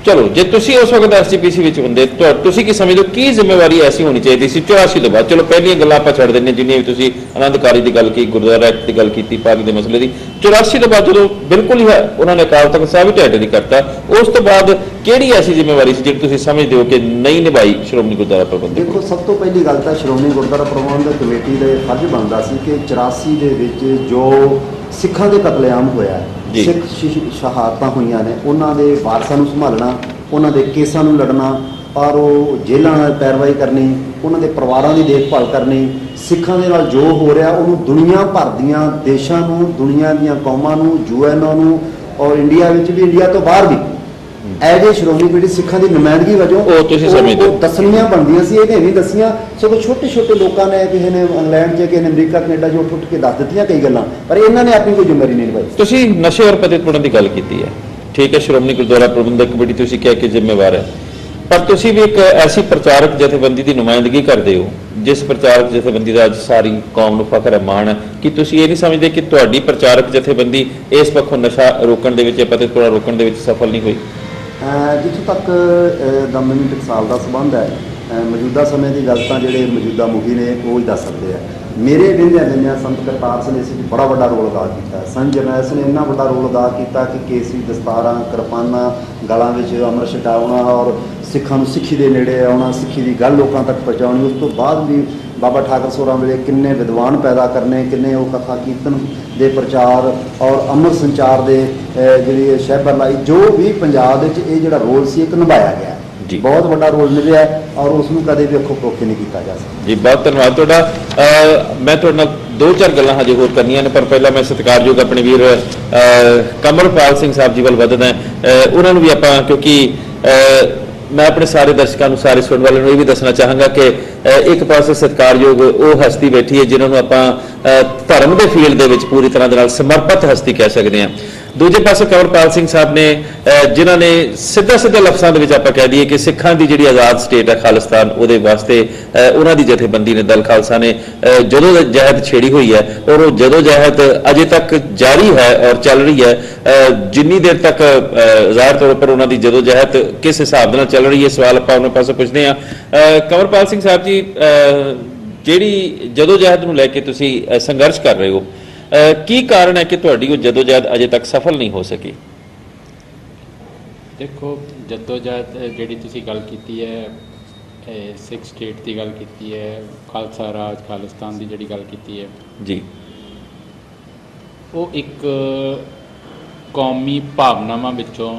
ਚਲੋ, ਜੇ ਤੁਸੀਂ ਉਸ ਵਕਤ SGPC ਵਿੱਚ ਹੁੰਦੇ, ਤੁਸੀਂ ਕੀ ਸਮਝਦੇ ਹੋ ਕੀ ਜ਼ਿੰਮੇਵਾਰੀ ਐਸੀ ਹੋਣੀ ਚਾਹੀਦੀ ਸੀ 84 ਤੋਂ ਬਾਅਦ? ਚਲੋ ਪਹਿਲੀਆਂ ਗੱਲਾਂ ਆਪਾਂ ਛੱਡ ਦਿੰਦੇ, ਜਿੰਨੀਆਂ ਵੀ ਤੁਸੀਂ ਆਨੰਦ ਕਾਰਜ ਦੀ ਗੱਲ ਕੀਤੀ, ਗੁਰਦੁਆਰਾ ਐਕਟ ਦੀ ਗੱਲ ਕੀਤੀ, ਪੱਗ ਦੇ ਮਸਲੇ ਦੀ। 84 ਤੋਂ ਬਾਅਦ ਜਦੋਂ ਬਿਲਕੁਲ ਹੀ ਉਹਨਾਂ ਨੇ ਅਕਾਲ ਤਖਤ ਸਾਹਿਬ ਵੀ ਢਹਿ ਢੇਰੀ ਕਰਤਾ, ਉਸ ਤੋਂ ਬਾਅਦ ਕਿਹੜੀ ਐਸੀ ਜ਼ਿੰਮੇਵਾਰੀ ਸੀ ਜਿਹੜੀ ਤੁਸੀਂ ਸਮਝਦੇ ਹੋ ਕਿ ਨਹੀਂ ਨਿਭਾਈ ਸ਼੍ਰੋਮਣੀ ਗੁਰਦੁਆਰਾ ਪ੍ਰਬੰਧਕ? ਦੇਖੋ, ਸਭ ਤੋਂ ਪਹਿਲੀ ਗੱਲ ਤਾਂ ਸ਼੍ਰੋਮਣੀ ਗੁਰਦੁਆਰਾ ਪ੍ਰਬੰਧਕ ਕਮੇਟੀ ਦਾ ਫਰਜ਼ ਬਣਦਾ ਸੀ ਕਿ 84 ਦੇ ਵਿੱਚ ਜੋ ਸਿੱਖਾਂ ਦੇ ਕਤਲੇਆਮ ਹੋਇਆ, ਜੀ। ਸਿੱਖ ਸ਼ਹਾਦਤਾਂ ਹੋਈਆਂ ਨੇ, ਉਹਨਾਂ ਦੇ ਵਾਰਸਾਂ ਨੂੰ ਸੰਭਾਲਣਾ, ਉਹਨਾਂ ਦੇ ਕੇਸਾਂ ਨੂੰ ਲੜਨਾ, ਔਰ ਉਹ ਜੇਲ੍ਹਾਂ ਨਾਲ ਪੈਰਵਾਈ ਕਰਨੀ, ਉਹਨਾਂ ਦੇ ਪਰਿਵਾਰਾਂ ਦੀ ਦੇਖਭਾਲ ਕਰਨੀ, ਸਿੱਖਾਂ ਦੇ ਨਾਲ ਜੋ ਹੋ ਰਿਹਾ ਉਹਨੂੰ ਦੁਨੀਆ ਭਰ ਦੀਆਂ ਦੇਸ਼ਾਂ ਨੂੰ, ਦੁਨੀਆ ਦੀਆਂ ਕੌਮਾਂ ਨੂੰ, UN ਨੂੰ, ਔਰ ਇੰਡੀਆ ਵਿੱਚ ਵੀ, ਇੰਡੀਆ ਤੋਂ ਬਾਹਰ ਵੀ ਐਜ ਏ ਸ਼੍ਰੋਮਣੀ ਕਮੇਟੀ ਸਿੱਖਾਂ ਦੀ ਨੁਮਾਇੰਦਗੀ ਵਜੋਂ ਉਹ ਤੁਸੀਂ ਸਮਝਦੇ ਹੋ। ਉਹ ਦੱਸਣੀਆਂ ਬਣਦੀਆਂ ਸੀ, ਇਹਨੇ ਨਹੀਂ ਦੱਸੀਆਂ। ਸਗੋਂ ਛੋਟੇ ਛੋਟੇ ਲੋਕਾਂ ਨੇ, ਕਿਸੇ ਨੇ ਇੰਗਲੈਂਡ 'ਚ, ਕਿਸੇ ਨੇ ਅਮਰੀਕਾ ਕੈਨੇਡਾ 'ਚ ਉੱਠ ਉੱਠ ਕੇ ਦੱਸ ਦਿੱਤੀਆਂ ਕਈ ਗੱਲਾਂ, ਪਰ ਇਹਨਾਂ ਨੇ ਆਪਣੀ ਕੋਈ ਜ਼ਿੰਮੇਵਾਰੀ ਨਹੀਂ ਨਿਭਾਈ। ਤੁਸੀਂ ਨਸ਼ੇ ਔਰ ਪਤਿਤਪੁਰਨ ਦੀ ਗੱਲ ਕੀਤੀ ਹੈ, ਠੀਕ ਹੈ, ਸ਼੍ਰੋਮਣੀ ਗੁਰਦੁਆਰਾ ਪ੍ਰਬੰਧਕ ਕਮੇਟੀ ਤੁਸੀਂ ਕਹਿ ਕੇ ਜ਼ਿੰਮੇਵਾਰ ਹੈ, ਪਰ ਤੁਸੀਂ ਵੀ ਇੱਕ ਐਸੀ ਪ੍ਰਚਾਰਕ ਜਥੇਬੰਦੀ ਦੀ ਨੁਮਾਇੰਦਗੀ ਕਰਦੇ ਹੋ ਜਿਸ ਪ੍ਰਚਾਰਕ ਜਥੇਬੰਦੀ ਦਾ ਅੱਜ ਸਾਰੀ ਕੌਮ ਨੂੰ ਫਖਰ ਹੈ, ਮਾਣ ਹੈ, ਕਿ ਤੁਸੀਂ ਇਹ ਨਹੀਂ ਸਮਝਦੇ ਕਿ ਤੁਹਾਡੀ ਪ੍ਰਚਾਰਕ ਜਥੇਬੰਦੀ ਇਸ ਪੱਖੋਂ ਨਸ਼ਾ ਰੋਕਣ ਦੇ ਵਿੱਚ, ਪਤਿਤਪੁਰਾ ਰੋਕਣ ਦੇ ਵਿੱਚ ਸਫਲ ਨਹੀਂ ਹੋਈ? ਜਿੱਥੋਂ ਤੱਕ ਦਮਦਮੀ ਟਕਸਾਲ ਦਾ ਸੰਬੰਧ ਹੈ, ਮੌਜੂਦਾ ਸਮੇਂ ਦੀ ਗੱਲ ਤਾਂ ਜਿਹੜੇ ਮੌਜੂਦਾ ਮੁਖੀ ਨੇ ਉਹ ਹੀ ਦੱਸ ਸਕਦੇ ਆ। ਮੇਰੇ ਦਿੰਦਿਆਂ ਸੰਤ ਕਰਤਾਰ ਸਿੰਘ ਨੇ ਇਸ ਵਿੱਚ ਬੜਾ ਵੱਡਾ ਰੋਲ ਅਦਾ ਕੀਤਾ। ਸੰਤ ਜਰਨੈਲ ਸਿੰਘ ਨੇ ਇੰਨਾ ਵੱਡਾ ਰੋਲ ਅਦਾ ਕੀਤਾ ਕਿ ਕੇਸਰੀ ਦਸਤਾਰਾਂ, ਕਿਰਪਾਨਾਂ ਗਲਾਂ ਵਿੱਚ ਅੰਮ੍ਰਿਤ ਛਕਾਉਣਾ ਔਰ ਸਿੱਖਾਂ ਨੂੰ ਸਿੱਖੀ ਦੇ ਨੇੜੇ ਆਉਣਾ, ਸਿੱਖੀ ਦੀ ਗੱਲ ਲੋਕਾਂ ਤੱਕ ਪਹੁੰਚਾਉਣੀ। ਉਸ ਤੋਂ ਬਾਅਦ ਵੀ ਬਾਬਾ ਠਾਕਰ ਸੋਰਾਂ ਵੇਲੇ ਕਿੰਨੇ ਵਿਦਵਾਨ ਪੈਦਾ ਕਰਨੇ, ਕਿੰਨੇ ਉਹ ਕਥਾ ਕੀਰਤਨ ਦੇ ਪ੍ਰਚਾਰ ਔਰ ਅੰਮ੍ਰਿਤ ਸੰਚਾਰ ਦੇ ਜਿਹੜੀ ਸ਼ਹਿਬਰ ਲਾਈ, ਜੋ ਵੀ ਪੰਜਾਬ ਵਿੱਚ ਇਹ ਜਿਹੜਾ ਰੋਲ ਸੀ ਇੱਕ ਨਿਭਾਇਆ ਗਿਆ ਜੀ, ਬਹੁਤ ਵੱਡਾ ਰੋਲ ਨਿਭਾਇਆ ਔਰ ਉਸ ਨੂੰ ਕਦੇ ਵੀ ਅੱਖੋਂ ਪਰੋਖੇ ਨਹੀਂ ਕੀਤਾ ਜਾ ਸਕਦਾ। ਜੀ ਬਹੁਤ ਧੰਨਵਾਦ ਤੁਹਾਡਾ। ਮੈਂ ਤੁਹਾਡੇ ਨਾਲ ਦੋ ਚਾਰ ਗੱਲਾਂ ਹਜੇ ਹੋਰ ਕਰਨੀਆਂ ਨੇ, ਪਰ ਪਹਿਲਾਂ ਮੈਂ ਸਤਿਕਾਰਯੋਗ ਆਪਣੇ ਵੀਰ ਕਮਲਪਾਲ ਸਿੰਘ ਸਾਹਿਬ ਜੀ ਵੱਲ ਵਧਦਾ। ਉਹਨਾਂ ਨੂੰ ਵੀ ਆਪਾਂ, ਕਿਉਂਕਿ ਮੈਂ ਆਪਣੇ ਸਾਰੇ ਦਰਸ਼ਕਾਂ ਨੂੰ, ਸਾਰੇ ਸੁਣਨ ਵਾਲਿਆਂ ਨੂੰ ਇਹ ਵੀ ਦੱਸਣਾ ਚਾਹਾਂਗਾ ਕਿ ਇੱਕ ਪਾਸੇ ਸਤਿਕਾਰਯੋਗ ਉਹ ਹਸਤੀ ਬੈਠੀ ਹੈ ਜਿਨ੍ਹਾਂ ਨੂੰ ਆਪਾਂ ਧਰਮ ਦੇ ਫੀਲਡ ਦੇ ਵਿੱਚ ਪੂਰੀ ਤਰ੍ਹਾਂ ਦੇ ਨਾਲ ਸਮਰਪਿਤ ਹਸਤੀ ਕਹਿ ਸਕਦੇ ਹਾਂ। ਦੂਜੇ ਪਾਸੇ ਕਮਲਪਾਲ ਸਿੰਘ ਸਾਹਿਬ ਨੇ ਜਿਨ੍ਹਾਂ ਨੇ ਸਿੱਧਾ ਲਫ਼ਜ਼ਾਂ ਦੇ ਵਿੱਚ ਆਪਾਂ ਕਹਿ ਦਈਏ ਕਿ ਸਿੱਖਾਂ ਦੀ ਜਿਹੜੀ ਆਜ਼ਾਦ ਸਟੇਟ ਹੈ ਖਾਲਿਸਤਾਨ, ਉਹਦੇ ਵਾਸਤੇ ਉਹਨਾਂ ਦੀ ਜਥੇਬੰਦੀ ਨੇ, ਦਲ ਖਾਲਸਾ ਨੇ ਜਦੋਂ ਜਹਿਦ ਛੇੜੀ ਹੋਈ ਹੈ ਔਰ ਉਹ ਜਦੋਂ ਜਹਿਦ ਅਜੇ ਤੱਕ ਜਾਰੀ ਹੈ ਔਰ ਚੱਲ ਰਹੀ ਹੈ। ਜਿੰਨੀ ਦੇਰ ਤੱਕ ਜ਼ਾਹਿਰ ਤੌਰ ਪਰ ਉਹਨਾਂ ਦੀ ਜਦੋਂ ਜਹਿਦ ਕਿਸ ਹਿਸਾਬ ਦੇ ਨਾਲ ਚੱਲ ਰਹੀ ਹੈ, ਸਵਾਲ ਆਪਾਂ ਉਹਨਾਂ ਪਾਸੋਂ ਪੁੱਛਦੇ ਹਾਂ। ਕਮਲਪਾਲ ਸਿੰਘ ਸਾਹਿਬ ਜੀ, ਜਿਹੜੀ ਜਦੋਂ ਜਹਿਦ ਨੂੰ ਲੈ ਕੇ ਤੁਸੀਂ ਸੰਘਰਸ਼ ਕਰ ਰਹੇ ਹੋ, ਕੀ ਕਾਰਨ ਹੈ ਕਿ ਤੁਹਾਡੀ ਉਹ ਜਦੋਜਹਿਦ ਅਜੇ ਤੱਕ ਸਫਲ ਨਹੀਂ ਹੋ ਸਕੀ? ਦੇਖੋ, ਜਦੋਜਹਿਦ ਜਿਹੜੀ ਤੁਸੀਂ ਗੱਲ ਕੀਤੀ ਹੈ, ਸਿੱਖ ਸਟੇਟ ਦੀ ਗੱਲ ਕੀਤੀ ਹੈ, ਖਾਲਸਾ ਰਾਜ, ਖਾਲਿਸਤਾਨ ਦੀ ਜਿਹੜੀ ਗੱਲ ਕੀਤੀ ਹੈ ਜੀ, ਉਹ ਇੱਕ ਕੌਮੀ ਭਾਵਨਾਵਾਂ ਵਿੱਚੋਂ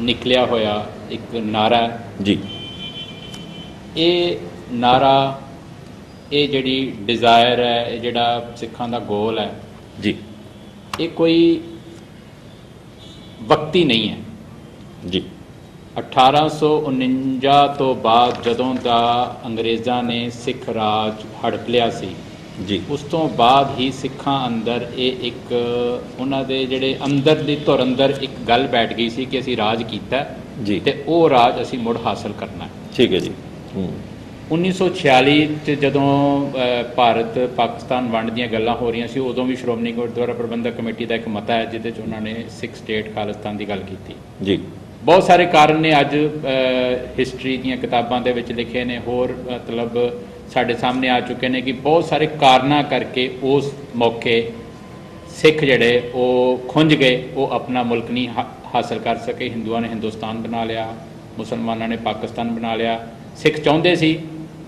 ਨਿਕਲਿਆ ਹੋਇਆ ਇੱਕ ਨਾਰਾ ਜੀ। ਇਹ ਨਾਰਾ, ਇਹ ਜਿਹੜੀ ਡਿਜ਼ਾਇਰ ਹੈ, ਇਹ ਜਿਹੜਾ ਸਿੱਖਾਂ ਦਾ ਗੋਲ ਹੈ ਜੀ, ਇਹ ਕੋਈ ਵਕਤੀ ਨਹੀਂ ਹੈ ਜੀ। 1849 ਤੋਂ ਬਾਅਦ ਜਦੋਂ ਦਾ ਅੰਗਰੇਜ਼ਾਂ ਨੇ ਸਿੱਖ ਰਾਜ ਹੜਪ ਲਿਆ ਸੀ ਜੀ, ਉਸ ਤੋਂ ਬਾਅਦ ਹੀ ਸਿੱਖਾਂ ਅੰਦਰ ਇਹ ਇੱਕ ਉਹਨਾਂ ਦੇ ਜਿਹੜੇ ਅੰਦਰਲੀ ਧੁਰ ਅੰਦਰ ਇੱਕ ਗੱਲ ਬੈਠ ਗਈ ਸੀ ਕਿ ਅਸੀਂ ਰਾਜ ਕੀਤਾ ਜੀ, ਤੇ ਉਹ ਰਾਜ ਅਸੀਂ ਮੁੜ ਹਾਸਲ ਕਰਨਾ ਹੈ। ਠੀਕ ਹੈ ਜੀ। 1946 'ਚ ਜਦੋਂ ਭਾਰਤ ਪਾਕਿਸਤਾਨ ਵੰਡ ਦੀਆਂ ਗੱਲਾਂ ਹੋ ਰਹੀਆਂ ਸੀ, ਉਦੋਂ ਵੀ ਸ਼੍ਰੋਮਣੀ ਗੁਰਦੁਆਰਾ ਪ੍ਰਬੰਧਕ ਕਮੇਟੀ ਦਾ ਇੱਕ ਮਤਾ ਹੈ ਜਿਹਦੇ 'ਚ ਉਹਨਾਂ ਨੇ ਸਿੱਖ ਸਟੇਟ ਖਾਲਿਸਤਾਨ ਦੀ ਗੱਲ ਕੀਤੀ ਜੀ। ਬਹੁਤ ਸਾਰੇ ਕਾਰਨ ਨੇ, ਅੱਜ ਹਿਸਟਰੀ ਦੀਆਂ ਕਿਤਾਬਾਂ ਦੇ ਵਿੱਚ ਲਿਖੇ ਨੇ, ਹੋਰ ਮਤਲਬ ਸਾਡੇ ਸਾਹਮਣੇ ਆ ਚੁੱਕੇ ਨੇ ਕਿ ਬਹੁਤ ਸਾਰੇ ਕਾਰਨਾਂ ਕਰਕੇ ਉਸ ਮੌਕੇ ਸਿੱਖ ਜਿਹੜੇ ਉਹ ਖੁੰਝ ਗਏ, ਉਹ ਆਪਣਾ ਮੁਲਕ ਨਹੀਂ ਹਾਸਲ ਕਰ ਸਕੇ। ਹਿੰਦੂਆਂ ਨੇ ਹਿੰਦੁਸਤਾਨ ਬਣਾ ਲਿਆ, ਮੁਸਲਮਾਨਾਂ ਨੇ ਪਾਕਿਸਤਾਨ ਬਣਾ ਲਿਆ। ਸਿੱਖ ਚਾਹੁੰਦੇ ਸੀ,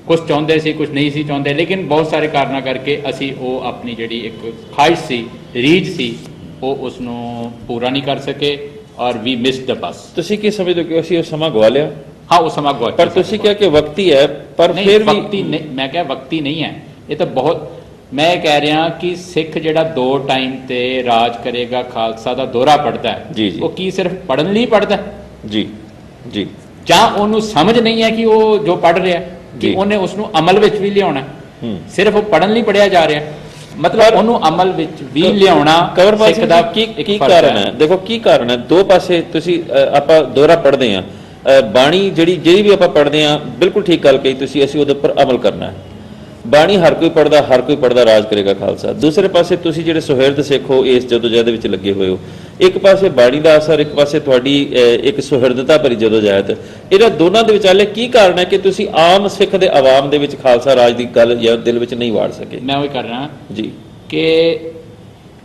ਕੁਝ ਚਾਹੁੰਦੇ ਸੀ, ਕੁਝ ਨਹੀਂ ਸੀ ਚਾਹੁੰਦੇ, ਲੇਕਿਨ ਬਹੁਤ ਸਾਰੇ ਕਾਰਨਾਂ ਕਰਕੇ ਅਸੀਂ ਉਹ ਆਪਣੀ ਜਿਹੜੀ ਇੱਕ ਖਾਹਿਸ਼ ਸੀ, ਰੀਝ ਸੀ, ਉਹ ਉਸ ਨੂੰ ਪੂਰਾ ਨਹੀਂ ਕਰ ਸਕੇ ਔਰ ਵੀ ਮਿਸਡ ਦ ਬਸ। ਤੁਸੀਂ ਕੀ ਸਮਝਦੇ ਹੋ ਕਿ ਅਸੀਂ ਉਹ ਸਮਾਂ ਗਵਾ ਲਿਆ? ਹਾਂ, ਉਹ ਸਮਾਂ ਗਵਾ, ਪਰ ਤੁਸੀਂ ਕਿਹਾ ਕਿ ਵਕਤੀ ਹੈ, ਪਰ ਫਿਰ ਵੀ ਵਕਤੀ ਨਹੀਂ, ਮੈਂ ਕਿਹਾ ਵਕਤੀ ਨਹੀਂ ਹੈ, ਇਹ ਤਾਂ ਬਹੁਤ, ਮੈਂ ਕਹਿ ਰਿਹਾ ਕਿ ਸਿੱਖ ਜਿਹੜਾ ਦੋ ਟਾਈਮ ਤੇ ਰਾਜ ਕਰੇਗਾ, ਖਾਲਸਾ ਦਾ ਦੋਹਰਾ ਪੜ੍ਹਦਾ ਹੈ, ਉਹ ਕੀ ਸਿਰਫ ਪੜ੍ਹਨ ਲਈ ਪੜ੍ਹਦਾ ਜੀ ਜੀ, ਜਾਂ ਉਹਨੂੰ ਸਮਝ ਨਹੀਂ ਹੈ ਕਿ ਉਹ ਜੋ ਪੜ੍ਹ ਰਿਹਾ ਕਿ ਉਹਨੇ ਉਸ ਨੂੰ ਅਮਲ ਵਿੱਚ ਵੀ ਲਿਆਉਣਾ? ਸਿਰਫ ਉਹ ਪੜ੍ਹਨ ਲਈ ਪੜ੍ਹਿਆ ਜਾ ਰਿਹਾ, ਮਤਲਬ ਉਹਨੂੰ ਅਮਲ ਵਿੱਚ ਵੀ ਲਿਆਉਣਾ ਸਿੱਖ ਦਾ ਕੀ ਕਾਰਨ ਹੈ? ਦੇਖੋ ਕੀ ਕਾਰਨ ਹੈ, ਦੋ ਪਾਸੇ ਤੁਸੀਂ ਆਪਾਂ ਦੋਹਰਾ ਪੜ੍ਹਦੇ ਹਾਂ, ਬਾਣੀ ਜਿਹੜੀ ਵੀ ਆਪਾਂ ਪੜ੍ਹਦੇ ਹਾਂ, ਬਿਲਕੁਲ ਠੀਕ ਗੱਲ ਕਹੀ ਤੁਸੀਂ, ਅਸੀਂ ਉਹਦੇ ਉੱਪਰ ਅਮਲ ਕਰਨਾ ਹੈ। ਬਾਣੀ ਹਰ ਕੋਈ ਪੜ੍ਹਦਾ ਰਾਜ ਕਰੇਗਾ ਖਾਲਸਾ। ਦੂਸਰੇ ਪਾਸੇ ਤੁਸੀਂ ਜਿਹੜੇ ਸੁਹਿਰਦ ਸਿੱਖ ਹੋ, ਇਸ ਜਦੋਜਹਿਦ ਵਿੱਚ ਲੱਗੇ ਹੋਏ ਹੋ, ਇੱਕ ਪਾਸੇ ਬਾਣੀ ਦਾ ਅਸਰ, ਇੱਕ ਪਾਸੇ ਤੁਹਾਡੀ ਇੱਕ ਸੁਹਿਰਦਤਾ ਭਰੀ ਜਦੋਜਹਿਦ, ਇਹਨਾਂ ਦੋਨਾਂ ਦੇ ਵਿਚਾਲੇ ਕੀ ਕਾਰਨ ਹੈ ਕਿ ਤੁਸੀਂ ਆਮ ਸਿੱਖ ਦੇ ਆਵਾਮ ਦੇ ਵਿੱਚ ਖਾਲਸਾ ਰਾਜ ਦੀ ਗੱਲ ਜਾਂ ਦਿਲ ਵਿੱਚ ਨਹੀਂ ਵਾੜ ਸਕੇ? ਮੈਂ ਉਹ ਕਰ ਰਿਹਾ ਜੀ ਕਿ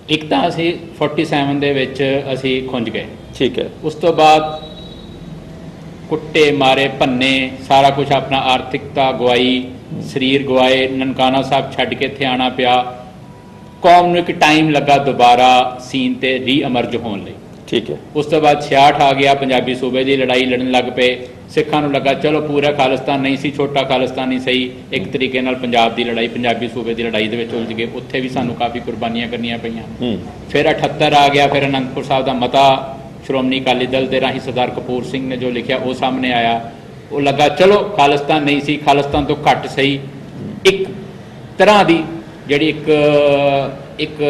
ਇੱਕ ਤਾਂ ਅਸੀਂ 47 ਦੇ ਵਿੱਚ ਅਸੀਂ ਖੁੰਝ ਗਏ, ਠੀਕ ਹੈ, ਉਸ ਤੋਂ ਬਾਅਦ ਕੁੱਟੇ ਮਾਰੇ ਭੰਨੇ, ਸਾਰਾ ਕੁਝ, ਆਪਣਾ ਆਰਥਿਕਤਾ ਗਵਾਈ, ਸਰੀਰ ਗਵਾਏ, ਨਨਕਾਣਾ ਸਾਹਿਬ ਛੱਡ ਕੇ ਇੱਥੇ ਆਉਣਾ ਪਿਆ, ਕੌਮ ਨੂੰ ਇੱਕ ਟਾਈਮ ਲੱਗਾ ਦੁਬਾਰਾ ਸੀਨ ਤੇ ਰੀਅਮਰਜ ਹੋਣ ਲਈ। ਠੀਕ ਹੈ। ਉਸ ਤੋਂ ਬਾਅਦ 66 ਆ ਗਿਆ, ਪੰਜਾਬੀ ਸੂਬੇ ਦੀ ਲੜਾਈ ਲੜਨ ਲੱਗ ਪਏ। ਸਿੱਖਾਂ ਨੂੰ ਲੱਗਾ ਚਲੋ ਪੂਰਾ ਖਾਲਿਸਤਾਨ ਨਹੀਂ ਸੀ, ਛੋਟਾ ਖਾਲਿਸਤਾਨ ਹੀ ਸਹੀ, ਇੱਕ ਤਰੀਕੇ ਨਾਲ ਪੰਜਾਬ ਦੀ ਲੜਾਈ, ਪੰਜਾਬੀ ਸੂਬੇ ਦੀ ਲੜਾਈ ਦੇ ਵਿੱਚ ਉਲਝ ਗਏ। ਉੱਥੇ ਵੀ ਸਾਨੂੰ ਕਾਫੀ ਕੁਰਬਾਨੀਆਂ ਕਰਨੀਆਂ ਪਈਆਂ। ਫਿਰ 78 ਆ ਗਿਆ, ਫਿਰ ਅਨੰਦਪੁਰ ਸਾਹਿਬ ਦਾ ਮਤਾ ਸ਼੍ਰੋਮਣੀ ਅਕਾਲੀ ਦਲ ਦੇ ਰਾਹੀਂ ਸਰਦਾਰ ਕਪੂਰ ਸਿੰਘ ਨੇ ਜੋ ਲਿਖਿਆ ਉਹ ਸਾਹਮਣੇ ਆਇਆ। ਉਹ ਲੱਗਾ ਚਲੋ ਖਾਲਿਸਤਾਨ ਨਹੀਂ ਸੀ, ਖਾਲਿਸਤਾਨ ਤੋਂ ਘੱਟ ਸਹੀ, ਇੱਕ ਤਰ੍ਹਾਂ ਦੀ ਜਿਹੜੀ ਇੱਕ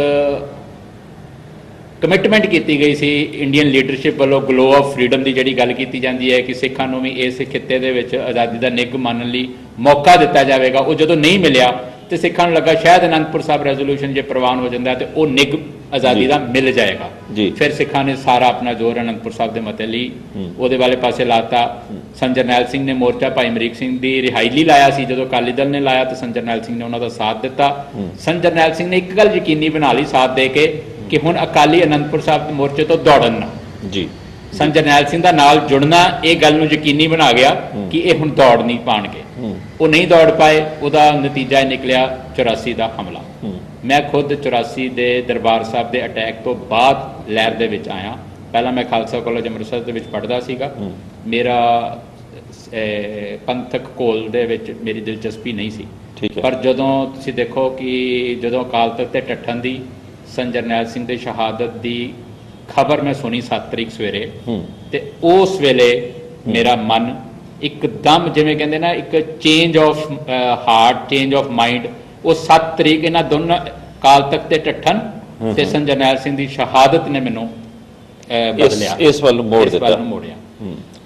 ਕਮਿਟਮੈਂਟ ਕੀਤੀ ਗਈ ਸੀ ਇੰਡੀਅਨ ਲੀਡਰਸ਼ਿਪ ਵੱਲੋਂ, ਗਲੋ ਆਫ ਫਰੀडम ਦੀ ਜਿਹੜੀ ਗੱਲ ਕੀਤੀ ਜਾਂਦੀ ਹੈ ਕਿ ਸਿੱਖਾਂ ਨੂੰ ਵੀ ਇਸ ਖਿੱਤੇ ਦੇ ਵਿੱਚ ਆਜ਼ਾਦੀ ਦਾ ਨਿੱਘ ਮੰਨਣ ਲਈ ਮੌਕਾ ਦਿੱਤਾ ਜਾਵੇਗਾ। ਉਹ ਜਦੋਂ ਨਹੀਂ ਮਿਲਿਆ ਤੇ ਸਿੱਖਾਂ ਨੂੰ ਲੱਗਾ ਸ਼ਾਇਦ ਅਨੰਦਪੁਰ ਸਾਹਿਬ ਰੈਜ਼ੋਲੂਸ਼ਨ ਜੇ ਪ੍ਰਵਾਨ ਹੋ ਜਾਂਦਾ ਤੇ ਉਹ ਨਿੱਘ ਆਜ਼ਾਦੀ ਦਾ ਮਿਲ ਜਾਏਗਾ। ਫਿਰ ਸਿੱਖਾਂ ਨੇ ਸਾਰਾ ਆਪਣਾ ਜ਼ੋਰ ਅਨੰਦਪੁਰ ਸਾਹਿਬ ਦੇ ਮਤੇ ਲਈ ਉਹਦੇ ਵਾਲੇ ਪਾਸੇ ਲਾਤਾ। ਸੰਤ ਜਰਨੈਲ ਸਿੰਘ ਨੇ ਮੋਰਚਾ ਭਾਈ ਅਮਰੀਕ ਸਿੰਘ ਦੀ ਰਿਹਾਈ ਲਈ ਲਾਇਆ ਸੀ, ਜਦੋਂ ਅਕਾਲੀ ਦਲ ਨੇ ਲਾਇਆ ਤਾਂ ਸੰਤ ਜਰਨੈਲ ਸਿੰਘ ਨੇ ਉਹਨਾਂ ਦਾ ਸਾਥ ਦਿੱਤਾ। ਸੰਤ ਜਰਨੈਲ ਸਿੰਘ ਨੇ ਇੱਕ ਗੱਲ ਯਕੀਨੀ ਬਣਾ ਲਈ ਸਾਥ ਦੇ ਕੇ ਕਿ ਹੁਣ ਅਕਾਲੀ ਅਨੰਦਪੁਰ ਸਾਹਿਬ ਦੇ ਮੋਰਚੇ ਤੋਂ ਦੌੜਨ ਨਾ। ਜੀ ਸੰਤ ਜਰਨੈਲ ਸਿੰਘ ਦਾ ਨਾਲ ਜੁੜਨਾ ਇਹ ਗੱਲ ਨੂੰ ਯਕੀਨੀ ਬਣਾ ਗਿਆ ਕਿ ਇਹ ਹੁਣ ਦੌੜ ਨਹੀਂ ਪਾਣਗੇ। ਉਹ ਨਹੀਂ ਦੌੜ ਪਾਏ, ਉਹਦਾ ਨਤੀਜਾ ਇਹ ਨਿਕਲਿਆ 84 ਦਾ ਹਮਲਾ। ਮੈਂ ਖੁਦ 84 ਦੇ ਦਰਬਾਰ ਸਾਹਿਬ ਦੇ ਅਟੈਕ ਤੋਂ ਬਾਅਦ ਲਹਿਰ ਦੇ ਵਿੱਚ ਆਇਆ। ਪਹਿਲਾਂ ਮੈਂ ਖਾਲਸਾ ਕਾਲਜ ਅੰਮ੍ਰਿਤਸਰ ਦੇ ਵਿੱਚ ਪੜ੍ਹਦਾ ਸੀਗਾ। ਮੇਰਾ ਪੰਥਕ ਘੋਲ ਦੇ ਵਿੱਚ ਮੇਰੀ ਦਿਲਚਸਪੀ ਨਹੀਂ ਸੀ। ਪਰ ਜਦੋਂ ਤੁਸੀਂ ਦੇਖੋ ਕਿ ਜਦੋਂ ਅਕਾਲ ਤਖਤ ਤੇ ਟੱਠਣ ਦੀ ਸੰਤ ਜਰਨੈਲ ਸਿੰਘ ਦੇ ਸ਼ਹਾਦਤ ਦੀ ਖਬਰ ਮੈਂ ਸੁਣੀ 7 ਤਰੀਕ ਸਵੇਰੇ, ਤੇ ਉਸ ਵੇਲੇ ਮੇਰਾ ਮਨ ਇੱਕਦਮ ਜਿਵੇਂ ਕਹਿੰਦੇ ਨਾ ਇੱਕ change of heart, change of mind, ਉਹ 7 ਤਰੀਕ ਇਹਨਾਂ ਦੋਨਾਂ ਅਕਾਲ ਤਖਤ ਤੇ ਟੱਠਣ ਤੇ ਸੰਤ ਜਰਨੈਲ ਸਿੰਘ ਦੀ ਸ਼ਹਾਦਤ ਨੇ ਮੈਨੂੰ ਬਦਲਿਆ, ਇਸ ਵੱਲ ਮੋੜ ਦਿੱਤਾ, ਮੋੜਿਆ।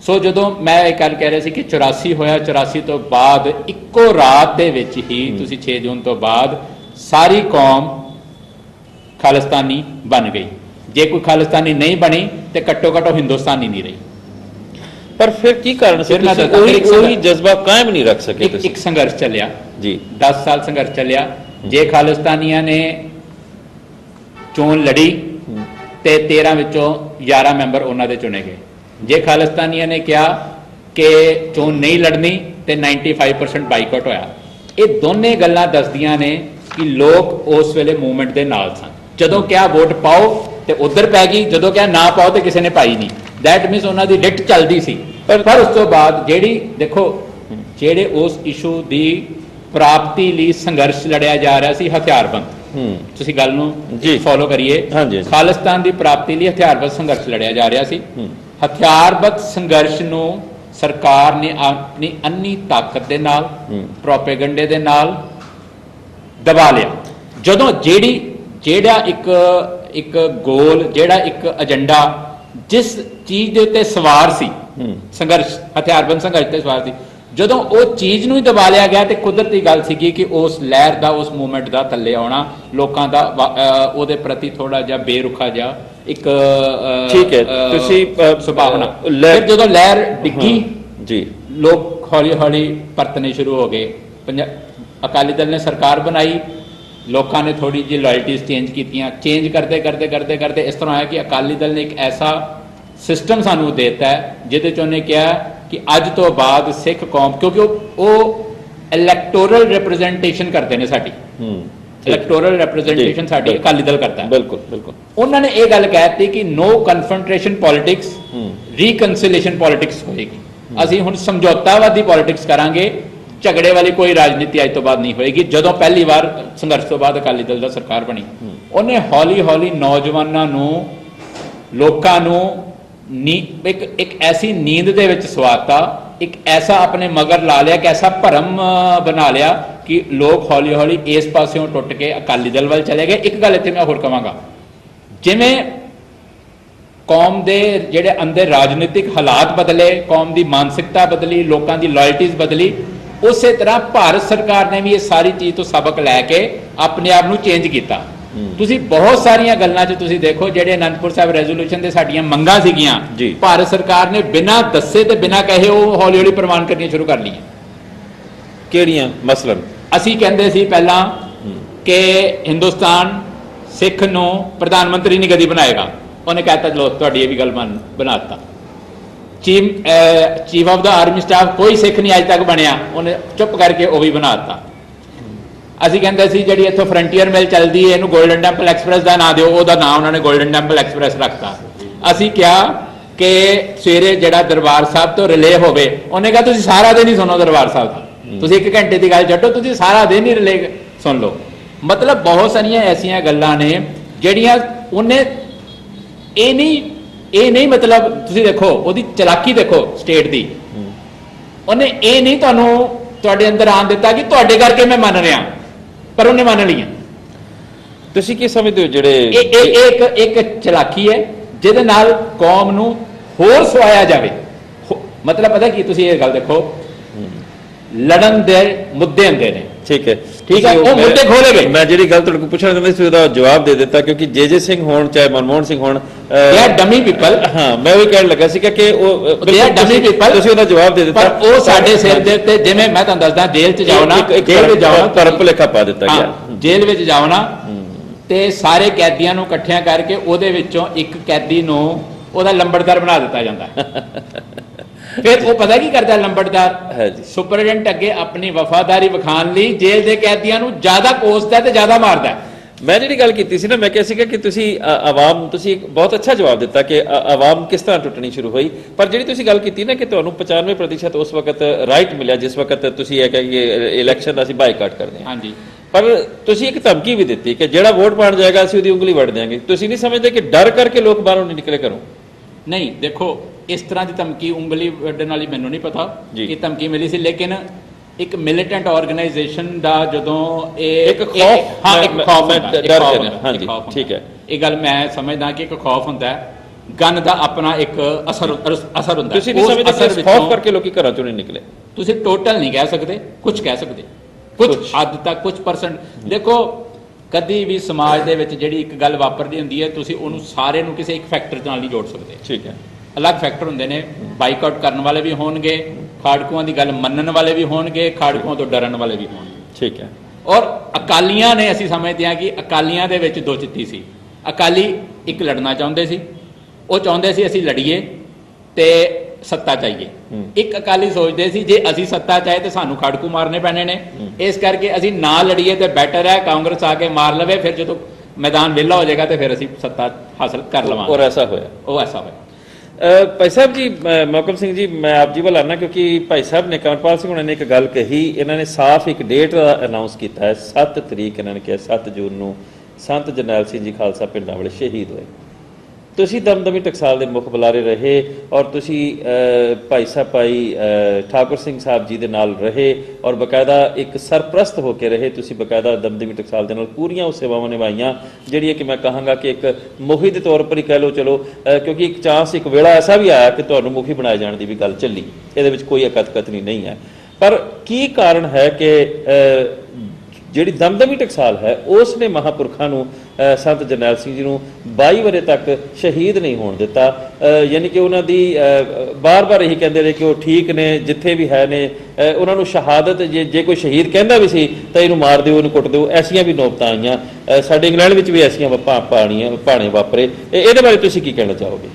ਸੋ ਜਦੋਂ ਮੈਂ ਇਹ ਗੱਲ ਕਹਿ ਰਿਹਾ ਸੀ ਕਿ 84 ਹੋਇਆ, 84 ਤੋਂ ਬਾਅਦ ਇੱਕੋ ਰਾਤ ਦੇ ਵਿੱਚ ਹੀ ਤੁਸੀਂ 6 ਜੂਨ ਤੋਂ ਬਾਅਦ ਸਾਰੀ ਕੌਮ ਖਾਲਿਸਤਾਨੀ ਬਣ ਗਈ। ਜੇ ਕੋਈ ਖਾਲਿਸਤਾਨੀ ਨਹੀਂ ਬਣੀ ਤੇ ਘੱਟੋ ਘੱਟ ਹਿੰਦੁਸਤਾਨੀ ਨਹੀਂ ਰਹੀ। ਪਰ ਫਿਰ ਕੀ ਕਾਰਨ ਸੀ ਉਹੀ ਜਜ਼ਬਾ ਕਾਇਮ ਨਹੀਂ ਰੱਖ ਸਕੇ? ਇੱਕ ਸੰਘਰਸ਼ ਚੱਲਿਆ ਜੀ, 10 ਸਾਲ ਸੰਘਰਸ਼ ਚੱਲਿਆ। ਜੇ ਖਾਲਿਸਤਾਨੀਆਂ ਨੇ ਚੋਣ ਲੜੀ ਤੇ 13 ਵਿੱਚੋਂ 11 ਮੈਂਬਰ ਉਹਨਾਂ ਦੇ ਚੁਣੇ ਗਏ। ਜੇ ਖਾਲਿਸਤਾਨੀਆਂ ਨੇ ਕਿਹਾ ਕਿ ਚੋਣ ਨਹੀਂ ਲੜਨੀ ਤੇ 95% ਬਾਈਕਾਟ ਹੋਇਆ। ਇਹ ਦੋਨੇ ਗੱਲਾਂ ਦੱਸਦੀਆਂ ਨੇ ਕਿ ਲੋਕ ਉਸ ਵੇਲੇ ਮੂਵਮੈਂਟ ਦੇ ਨਾਲ ਸਨ। ਜਦੋਂ ਕਿਹਾ ਵੋਟ ਪਾਓ ਤੇ ਉਧਰ ਪੈ ਗਈ, ਜਦੋਂ ਕਿਹਾ ਨਾ ਪਾਓ ਤੇ ਕਿਸੇ ਨੇ ਪਾਈ ਨਹੀਂ। ਦੈਟ ਮੀਨਸ ਉਹਨਾਂ ਦੀ ਰਿਟ ਚੱਲਦੀ ਸੀ। ਪਰ ਉਸ ਤੋਂ ਬਾਅਦ ਜਿਹੜੀ ਦੇਖੋ ਜਿਹੜੇ ਉਸ ਇਸ਼ੂ ਦੀ ਪ੍ਰਾਪਤੀ ਲਈ ਸੰਘਰਸ਼ ਲੜਿਆ ਜਾ ਰਿਹਾ ਸੀ ਹਥਿਆਰਬੰਦ, ਤੁਸੀਂ ਗੱਲ ਨੂੰ ਫੋਲੋ ਕਰੀਏ, ਖਾਲਿਸਤਾਨ ਦੀ ਪ੍ਰਾਪਤੀ ਲਈ ਹਥਿਆਰਬੰਦ ਸੰਘਰਸ਼ ਲੜਿਆ ਜਾ ਰਿਹਾ ਸੀ। ਹਥਿਆਰਬੰਦ ਸੰਘਰਸ਼ ਨੂੰ ਸਰਕਾਰ ਨੇ ਆਪਣੀ ਅੰਨੀ ਤਾਕਤ ਦੇ ਨਾਲ, ਪ੍ਰੋਪੇਗੰਡੇ ਦੇ ਨਾਲ ਦਬਾ ਲਿਆ। ਜਦੋਂ ਜਿਹੜਾ ਇੱਕ ਗੋਲ, ਜਿਹੜਾ ਇੱਕ ਏਜੰਡਾ ਜਿਸ ਚੀਜ਼ ਦੇ ਉੱਤੇ ਸਵਾਰ ਸੀ ਸੰਘਰਸ਼, ਹਥਿਆਰਬੰਦ ਸੰਘਰਸ਼ ਤੇ ਸਵਾਰ ਸੀ, ਜਦੋਂ ਉਹ ਚੀਜ਼ ਨੂੰ ਹੀ ਦਬਾ ਲਿਆ ਗਿਆ ਤੇ ਕੁਦਰਤੀ ਗੱਲ ਸੀਗੀ ਕਿ ਉਸ ਲਹਿਰ ਦਾ, ਉਸ ਮੂਵਮੈਂਟ ਦਾ ਥੱਲੇ ਆਉਣਾ, ਲੋਕਾਂ ਦਾ ਉਹਦੇ ਪ੍ਰਤੀ ਥੋੜਾ ਜਿਹਾ ਬੇਰੁਖਾ ਜਿਹਾ ਇੱਕ ਠੀਕ ਹੈ ਤੁਸੀਂ ਸੁਭਾਵਨਾ। ਫਿਰ ਜਦੋਂ ਲਹਿਰ ਡਿੱਗੀ ਜੀ, ਲੋਕ ਹੌਲੀ ਹੌਲੀ ਪਰਤਣੇ ਸ਼ੁਰੂ ਹੋ ਗਏ। ਅਕਾਲੀ ਦਲ ਨੇ ਸਰਕਾਰ ਬਣਾਈ, ਲੋਕਾਂ ਨੇ ਥੋੜੀ ਜਿਹੀ ਲਾਇਲਟੀਜ਼ ਚੇਂਜ ਕੀਤੀਆਂ। ਚੇਂਜ ਕਰਦੇ ਇਸ ਤਰ੍ਹਾਂ ਹੋਇਆ ਕਿ ਅਕਾਲੀ ਦਲ ਨੇ ਇੱਕ ਐਸਾ ਸਿਸਟਮ ਸਾਨੂੰ ਦੇਤਾ ਜਿਹਦੇ 'ਚ ਉਹਨੇ ਕਿਹਾ ਕਿ ਅੱਜ ਤੋਂ ਬਾਅਦ ਸਿੱਖ ਕੌਮ, ਕਿਉਂਕਿ ਉਹ ਇਲੈਕਟੋਰਲ ਰਿਪਰੈਜ਼ੈਂਟੇਸ਼ਨ ਕਰਦੇ ਨੇ ਸਾਡੀ, ਇਲੈਕਟੋਰਲ ਰਿਪਰੈਜ਼ੈਂਟੇਸ਼ਨ ਸਾਡੀ ਅਕਾਲੀ ਦਲ ਕਰਦਾ। ਬਿਲਕੁਲ ਉਹਨਾਂ ਨੇ ਇਹ ਗੱਲ ਕਹਿ ਦਿੱਤੀ ਕਿ ਨੋ ਕਨਫਰੰਟੇਸ਼ਨ ਪੋਲਿਟਿਕਸ, ਰੀਕਨਸਿਲੀਏਸ਼ਨ ਪੋਲਿਟਿਕਸ ਹੋਏਗੀ। ਅਸੀਂ ਹੁਣ ਸਮਝੌਤਾਵਾਦੀ ਪੋਲਿਟਿਕਸ ਕਰਾਂਗੇ, ਝਗੜੇ ਵਾਲੀ ਕੋਈ ਰਾਜਨੀਤੀ ਅੱਜ ਤੋਂ ਬਾਅਦ ਨਹੀਂ ਹੋਏਗੀ। ਜਦੋਂ ਪਹਿਲੀ ਵਾਰ ਸੰਘਰਸ਼ ਤੋਂ ਬਾਅਦ ਅਕਾਲੀ ਦਲ ਦਾ ਸਰਕਾਰ ਬਣੀ, ਉਹਨੇ ਹੌਲੀ ਹੌਲੀ ਨੌਜਵਾਨਾਂ ਨੂੰ, ਲੋਕਾਂ ਨੂੰ ਇੱਕ ਐਸੀ ਨੀਂਦ ਦੇ ਵਿੱਚ ਸਵਾਤਾ, ਇੱਕ ਐਸਾ ਆਪਣੇ ਮਗਰ ਲਾ ਲਿਆ, ਕਿ ਐਸਾ ਭਰਮ ਬਣਾ ਲਿਆ ਕਿ ਲੋਕ ਹੌਲੀ ਹੌਲੀ ਇਸ ਪਾਸਿਓਂ ਟੁੱਟ ਕੇ ਅਕਾਲੀ ਦਲ ਵੱਲ ਚਲੇ ਗਏ। ਇੱਕ ਗੱਲ ਇੱਥੇ ਮੈਂ ਹੋਰ ਕਵਾਂਗਾ, ਜਿਵੇਂ ਕੌਮ ਦੇ ਜਿਹੜੇ ਅੰਦਰ ਰਾਜਨੀਤਿਕ ਹਾਲਾਤ ਬਦਲੇ, ਕੌਮ ਦੀ ਮਾਨਸਿਕਤਾ ਬਦਲੀ, ਲੋਕਾਂ ਦੀ ਲਾਇਲਟੀਜ਼ ਬਦਲੀ, ਉਸੇ ਤਰ੍ਹਾਂ ਭਾਰਤ ਸਰਕਾਰ ਨੇ ਵੀ ਇਹ ਸਾਰੀ ਚੀਜ਼ ਤੋਂ ਸਬਕ ਲੈ ਕੇ ਆਪਣੇ ਆਪ ਨੂੰ ਚੇਂਜ ਕੀਤਾ। ਤੁਸੀਂ ਬਹੁਤ ਸਾਰੀਆਂ ਗੱਲਾਂ 'ਚ ਤੁਸੀਂ ਦੇਖੋ, ਜਿਹੜੇ ਅਨੰਦਪੁਰ ਸਾਹਿਬ ਰੈਜ਼ੋਲੂਸ਼ਨ ਦੇ ਸਾਡੀਆਂ ਮੰਗਾਂ ਸੀਗੀਆਂ, ਭਾਰਤ ਸਰਕਾਰ ਨੇ ਬਿਨਾਂ ਦੱਸੇ ਤੇ ਬਿਨਾਂ ਕਹੇ ਉਹ ਹੌਲੀ ਹੌਲੀ ਪ੍ਰਵਾਨ ਕਰਨੀਆਂ ਸ਼ੁਰੂ ਕਰ ਲਈਆਂ। ਕਿਹੜੀਆਂ? ਮਸਲਨ ਅਸੀਂ ਕਹਿੰਦੇ ਸੀ ਪਹਿਲਾਂ ਕਿ ਹਿੰਦੁਸਤਾਨ ਸਿੱਖ ਨੂੰ ਪ੍ਰਧਾਨ ਮੰਤਰੀ ਨਹੀਂ ਕਦੀ ਬਣਾਏਗਾ। ਉਹਨੇ ਕਹਿਤਾ ਚਲੋ ਤੁਹਾਡੀ ਇਹ ਵੀ ਗੱਲ ਬਣਾਤਾ। Chief of the army staff ਕੋਈ ਸਿੱਖ ਨਹੀਂ ਅੱਜ ਤੱਕ ਬਣਿਆ, ਉਹਨੇ ਚੁੱਪ ਕਰਕੇ ਉਹ ਵੀ ਬਣਾਤਾ। ਅਸੀਂ ਕਹਿੰਦੇ ਸੀ ਜਿਹੜੀ ਇੱਥੋਂ ਫਰੰਟੀਅਰ ਮਿਲ ਚੱਲਦੀ ਹੈ ਇਹਨੂੰ ਗੋਲਡਨ ਟੈਂਪਲ ਐਕਸਪ੍ਰੈਸ ਦਾ ਨਾਂ ਦਿਓ, ਉਹਦਾ ਨਾਂ ਉਹਨਾਂ ਨੇ ਗੋਲਡਨ ਟੈਂਪਲ ਐਕਸਪ੍ਰੈਸ ਰੱਖਤਾ। ਅਸੀਂ ਕਿਹਾ ਕਿ ਸਵੇਰੇ ਜਿਹੜਾ ਦਰਬਾਰ ਸਾਹਿਬ ਤੋਂ ਰਿਲੇ ਹੋਵੇ, ਉਹਨੇ ਕਿਹਾ ਤੁਸੀਂ ਸਾਰਾ ਦਿਨ ਹੀ ਸੁਣੋ ਦਰਬਾਰ ਸਾਹਿਬ ਦਾ, ਤੁਸੀਂ 1 ਘੰਟੇ ਦੀ ਗੱਲ ਛੱਡੋ, ਤੁਸੀਂ ਸਾਰਾ ਦਿਨ ਹੀ ਰਿਲੇ ਸੁਣ ਲਓ। ਮਤਲਬ ਬਹੁਤ ਸਾਰੀਆਂ ਐਸੀਆਂ ਗੱਲਾਂ ਨੇ ਜਿਹੜੀਆਂ ਉਹਨੇ ਇਹ ਨਹੀਂ ਮਤਲਬ ਤੁਸੀਂ ਦੇਖੋ ਉਹਦੀ ਚਲਾਕੀ ਦੇਖੋ ਸਟੇਟ ਦੀ, ਉਹਨੇ ਇਹ ਨਹੀਂ ਤੁਹਾਨੂੰ ਤੁਹਾਡੇ ਅੰਦਰ ਆਣ ਦਿੱਤਾ ਕਿ ਤੁਹਾਡੇ ਕਰਕੇ ਮੈਂ ਮੰਨ ਰਿਹਾ, ਪਰ ਉਹਨੇ ਮੰਨ ਲਈਆਂ। ਤੁਸੀਂ ਕੀ ਸਮਝਦੇ ਹੋ ਜਿਹੜੇ ਇੱਕ ਚਲਾਕੀ ਹੈ ਜਿਹਦੇ ਨਾਲ ਕੌਮ ਨੂੰ ਹੋਰ ਸਵਾਇਆ ਜਾਵੇ। ਮਤਲਬ ਪਤਾ ਕੀ, ਤੁਸੀਂ ਇਹ ਗੱਲ ਦੇਖੋ, ਲੜਨ ਦੇ ਮੁੱਦੇ ਹੁੰਦੇ ਨੇ, ਠੀਕ ਹੈ ਉਹ ਮੁੱਦੇ ਖੋਲੇ ਗਏ। ਮੈਂ ਜਿਹੜੀ ਗੱਲ ਤੁਹਾਡੇ ਕੋਲ ਪੁੱਛਣਾ ਚਾਹੁੰਦਾ ਸੀ ਉਹਦਾ ਜਵਾਬ ਦੇ ਦਿੱਤਾ, ਕਿਉਂਕਿ ਜੇ ਸਿੰਘ ਹੋਣ ਚਾਹੇ ਮਨਮੋਹਨ ਸਿੰਘ ਹੋਣ, ਡਮੀ ਪੀਪਲ, ਹਾਂ ਮੈਂ ਉਹੀ ਕਹਿਣ ਲੱਗਾ ਸੀ ਕਿ ਉਹ ਡਮੀ ਪੀਪਲ, ਤੁਸੀਂ ਉਹਦਾ ਜਵਾਬ ਦੇ ਦਿੱਤਾ। ਪਰ ਉਹ ਸਾਡੇ ਸਿਰ ਦੇ ਉੱਤੇ, ਜਿਵੇਂ ਮੈਂ ਤੁਹਾਨੂੰ ਦੱਸਦਾ, ਜੇਲ੍ਹ 'ਚ ਜਾਓ ਨਾ, ਜੇਲ੍ਹ ਵਿੱਚ ਜਾਓ ਨਾ, ਪਰਪ ਲੇਖਾ ਪਾ ਦਿੱਤਾ ਗਿਆ। ਜੇਲ੍ਹ ਵਿੱਚ ਜਾਓ ਨਾ ਤੇ ਸਾਰੇ ਕੈਦੀਆਂ ਨੂੰ ਇਕੱਠਿਆਂ ਕਰਕੇ ਉਹਦੇ ਵਿੱਚੋਂ ਇੱਕ ਕੈਦੀ ਨੂੰ ਉਹਦਾ ਲੰਬੜਦਾਰ ਬਣਾ ਦਿੱਤਾ ਜਾਂਦਾ। ਫਿਰ ਉਹ ਪਤਾ ਕੀ ਕਰਦਾ ਲੰਬੜਦਾਰ, ਸੁਪਰਡੈਂਟ ਅੱਗੇ ਆਪਣੀ ਵਫਾਦਾਰੀ ਵਿਖਾਉਣ ਲਈ ਜੇਲ੍ਹ ਦੇ ਕੈਦੀਆਂ ਨੂੰ ਜ਼ਿਆਦਾ ਕੋਸਦਾ ਤੇ ਜ਼ਿਆਦਾ ਮਾਰਦਾ। ਮੈਂ ਜਿਹੜੀ ਗੱਲ ਕੀਤੀ ਸੀ ਨਾ, ਮੈਂ ਕਿਹਾ ਸੀਗਾ ਕਿ ਤੁਸੀਂ ਆਵਾਮ, ਤੁਸੀਂ ਬਹੁਤ ਅੱਛਾ ਜਵਾਬ ਦਿੱਤਾ ਕਿ ਆਵਾਮ ਕਿਸ ਤਰ੍ਹਾਂ ਟੁੱਟਣੀ ਸ਼ੁਰੂ ਹੋਈ, ਪਰ ਜਿਹੜੀ ਤੁਸੀਂ ਗੱਲ ਕੀਤੀ ਨਾ ਕਿ ਤੁਹਾਨੂੰ 95% ਉਸ ਵਕਤ ਰਾਈਟ ਮਿਲਿਆ ਜਿਸ ਵਕਤ ਤੁਸੀਂ ਇਹ ਕਹੇ ਇਲੈਕਸ਼ਨ ਦਾ ਅਸੀਂ ਬਾਈਕਾਟ ਕਰਦੇ ਹਾਂ। ਹਾਂਜੀ, ਪਰ ਤੁਸੀਂ ਇੱਕ ਧਮਕੀ ਵੀ ਦਿੱਤੀ ਕਿ ਜਿਹੜਾ ਵੋਟ ਪਾਉਣ ਜਾਏਗਾ ਅਸੀਂ ਉਹਦੀ ਉਂਗਲੀ ਵੱਢ ਦਿਆਂਗੇ। ਤੁਸੀਂ ਨਹੀਂ ਸਮਝਦੇ ਕਿ ਡਰ ਕਰਕੇ ਲੋਕ ਬਾਹਰੋਂ ਨਹੀਂ ਨਿਕਲੇ ਘਰੋਂ? ਨਹੀਂ, ਦੇਖੋ ਇਸ ਤਰ੍ਹਾਂ ਦੀ ਧਮਕੀ ਉਂਗਲੀ ਵੱਢਣ ਵਾਲੀ ਮੈਨੂੰ ਨਹੀਂ ਪਤਾ ਕਿ ਧਮਕੀ ਮਿਲੀ ਸੀ, ਲੇਕਿਨ ਇੱਕ ਮਿਲੀਟੈਂਟ ਆਰਗੇਨਾਈਜੇਸ਼ਨ ਦਾ ਜਦੋਂ ਇੱਕ ਖੌਫ, ਹਾਂ ਇੱਕ ਖੌਫ ਹੁੰਦਾ, ਹਾਂਜੀ ਠੀਕ ਹੈ, ਇਹ ਗੱਲ ਮੈਂ ਸਮਝਦਾ ਕਿ ਇੱਕ ਖੌਫ ਹੁੰਦਾ, ਗਨ ਦਾ ਆਪਣਾ ਇੱਕ ਅਸਰ ਹੁੰਦਾ। ਤੁਸੀਂ ਨਹੀਂ ਸਮਝਦੇ ਖੌਫ ਕਰਕੇ ਲੋਕੀ ਘਰਾਂ ਚੋਂ ਨਹੀਂ ਨਿਕਲੇ? ਤੁਸੀਂ ਟੋਟਲ ਨਹੀਂ ਕਹਿ ਸਕਦੇ, ਕੁਝ ਕਹਿ ਸਕਦੇ, ਕੁਝ ਹੱਦ ਤੱਕ, ਕੁਝ ਪਰਸੈਂਟ। ਦੇਖੋ ਕਦੀ ਵੀ ਸਮਾਜ ਦੇ ਵਿੱਚ ਜਿਹੜੀ ਇੱਕ ਗੱਲ ਵਾਪਰਦੀ ਹੁੰਦੀ ਹੈ, ਤੁਸੀਂ ਉਹਨੂੰ ਸਾਰੇ ਨੂੰ ਕਿਸੇ ਇੱਕ ਫੈਕਟਰ ਨਾਲ ਨਹੀਂ ਜੋੜ ਸਕਦੇ। ਠੀਕ ਹੈ, ਅਲੱਗ ਫੈਕਟਰ ਹੁੰਦੇ ਨੇ, ਬਾਈਕਾਟ ਕਰਨ ਵਾਲੇ ਵੀ ਹੋਣਗੇ, ਖਾੜਕੂਆਂ ਦੀ ਗੱਲ ਮੰਨਣ ਵਾਲੇ ਵੀ ਹੋਣਗੇ, ਖਾੜਕੂਆਂ ਤੋਂ ਡਰਨ ਵਾਲੇ ਵੀ ਹੋਣਗੇ। ਠੀਕ ਹੈ। ਔਰ ਅਕਾਲੀਆਂ ਨੇ, ਅਸੀਂ ਸਮਝਦੇ ਹਾਂ ਕਿ ਅਕਾਲੀਆਂ ਦੇ ਵਿੱਚ ਦੋ ਚਿੱਤੀ ਸੀ। ਅਕਾਲੀ ਇੱਕ ਲੜਨਾ ਚਾਹੁੰਦੇ ਸੀ, ਉਹ ਚਾਹੁੰਦੇ ਸੀ ਅਸੀਂ ਲੜੀਏ ਤੇ ਸੱਤਾ ਚਾਹੀਏ। ਇੱਕ ਅਕਾਲੀ ਸੋਚਦੇ ਸੀ ਜੇ ਅਸੀਂ ਸੱਤਾ ਚਾਹੇ ਤੇ ਸਾਨੂੰ ਖਾੜਕੂ ਮਾਰਨੇ ਪੈਣੇ ਨੇ, ਇਸ ਕਰਕੇ ਅਸੀਂ ਨਾ ਲੜੀਏ ਤੇ ਬੈਟਰ ਹੈ ਕਾਂਗਰਸ ਆ ਕੇ ਮਾਰ ਲਵੇ, ਫਿਰ ਜਦੋਂ ਮੈਦਾਨ ਵਿਹਲਾ ਹੋ ਜਾਏਗਾ ਤੇ ਫਿਰ ਅਸੀਂ ਸੱਤਾ ਹਾਸਲ ਕਰ ਲਵਾਂਗੇ। ਔਰ ਐਸਾ ਹੋਇਆ, ਉਹ ਐਸਾ ਹੋਇਆ। ਭਾਈ ਸਾਹਿਬ ਜੀ, ਮੋਹਕਮ ਸਿੰਘ ਜੀ, ਮੈਂ ਆਪ ਜੀ ਵੱਲ ਆਉਣਾ ਕਿਉਂਕਿ ਭਾਈ ਸਾਹਿਬ ਨੇ, ਕਮਲਪਾਲ ਸਿੰਘ ਹੁਣਾਂ ਨੇ ਇੱਕ ਗੱਲ ਕਹੀ, ਇਹਨਾਂ ਨੇ ਸਾਫ਼ ਇੱਕ ਡੇਟ ਅਨਾਉਂਸ ਕੀਤਾ ਹੈ, 7 ਤਰੀਕ ਇਹਨਾਂ ਨੇ ਕਿਹਾ 7 ਜੂਨ ਨੂੰ ਸੰਤ ਜਰਨੈਲ ਸਿੰਘ ਜੀ ਖਾਲਸਾ ਪਿੰਡਾਂ ਵਾਲੇ ਸ਼ਹੀਦ ਹੋਏ। ਤੁਸੀਂ ਦਮਦਮੀ ਟਕਸਾਲ ਦੇ ਮੁੱਖ ਬੁਲਾਰੇ ਰਹੇ ਔਰ ਤੁਸੀਂ ਭਾਈ ਸਾਹਿਬ ਭਾਈ ਠਾਕੁਰ ਸਿੰਘ ਸਾਹਿਬ ਜੀ ਦੇ ਨਾਲ ਰਹੇ ਔਰ ਬਕਾਇਦਾ ਇੱਕ ਸਰਪ੍ਰਸਤ ਹੋ ਕੇ ਰਹੇ। ਤੁਸੀਂ ਬਕਾਇਦਾ ਦਮਦਮੀ ਟਕਸਾਲ ਦੇ ਨਾਲ ਪੂਰੀਆਂ ਉਹ ਸੇਵਾਵਾਂ ਨਿਭਾਈਆਂ ਜਿਹੜੀਆਂ ਕਿ ਮੈਂ ਕਹਾਂਗਾ ਕਿ ਇੱਕ ਮੁਖੀ ਦੇ ਤੌਰ ਪਰ ਹੀ ਕਹਿ ਲਓ ਚਲੋ, ਕਿਉਂਕਿ ਇੱਕ ਚਾਂਸ, ਇੱਕ ਵੇਲਾ ਐਸਾ ਵੀ ਆਇਆ ਕਿ ਤੁਹਾਨੂੰ ਮੁਖੀ ਬਣਾਏ ਜਾਣ ਦੀ ਵੀ ਗੱਲ ਚੱਲੀ, ਇਹਦੇ ਵਿੱਚ ਕੋਈ ਅਕਤਕਤਨੀ ਨਹੀਂ ਹੈ। ਪਰ ਕੀ ਕਾਰਨ ਹੈ ਕਿ ਜਿਹੜੀ ਦਮਦਮੀ ਟਕਸਾਲ ਹੈ ਉਸ ਨੇ ਮਹਾਂਪੁਰਖਾਂ ਨੂੰ, ਸੰਤ ਜਰਨੈਲ ਸਿੰਘ ਜੀ ਨੂੰ 22 ਵਰੇ ਤੱਕ ਸ਼ਹੀਦ ਨਹੀਂ ਹੋਣ ਦਿੱਤਾ? ਯਾਨੀ ਕਿ ਉਹਨਾਂ ਦੀ ਬਾਰ-ਬਾਰ ਇਹੀ ਕਹਿੰਦੇ ਰਹੇ ਕਿ ਉਹ ਠੀਕ ਨੇ, ਜਿੱਥੇ ਵੀ ਹੈ ਨੇ, ਉਹਨਾਂ ਨੂੰ ਸ਼ਹਾਦਤ, ਜੇ ਕੋਈ ਸ਼ਹੀਦ ਕਹਿੰਦਾ ਵੀ ਸੀ ਤਾਂ ਇਹਨੂੰ ਮਾਰ ਦਿਓ, ਇਹਨੂੰ ਕੁੱਟ ਦਿਓ, ਐਸੀਆਂ ਵੀ ਨੌਬਤਾਂ ਆਈਆਂ। ਸਾਡੇ ਇੰਗਲੈਂਡ ਵਿੱਚ ਵੀ ਐਸੀਆਂ ਭਾਣੇ ਵਾਪਰੇ। ਇਹਦੇ ਬਾਰੇ ਤੁਸੀਂ ਕੀ ਕਹਿਣਾ ਚਾਹੋਗੇ?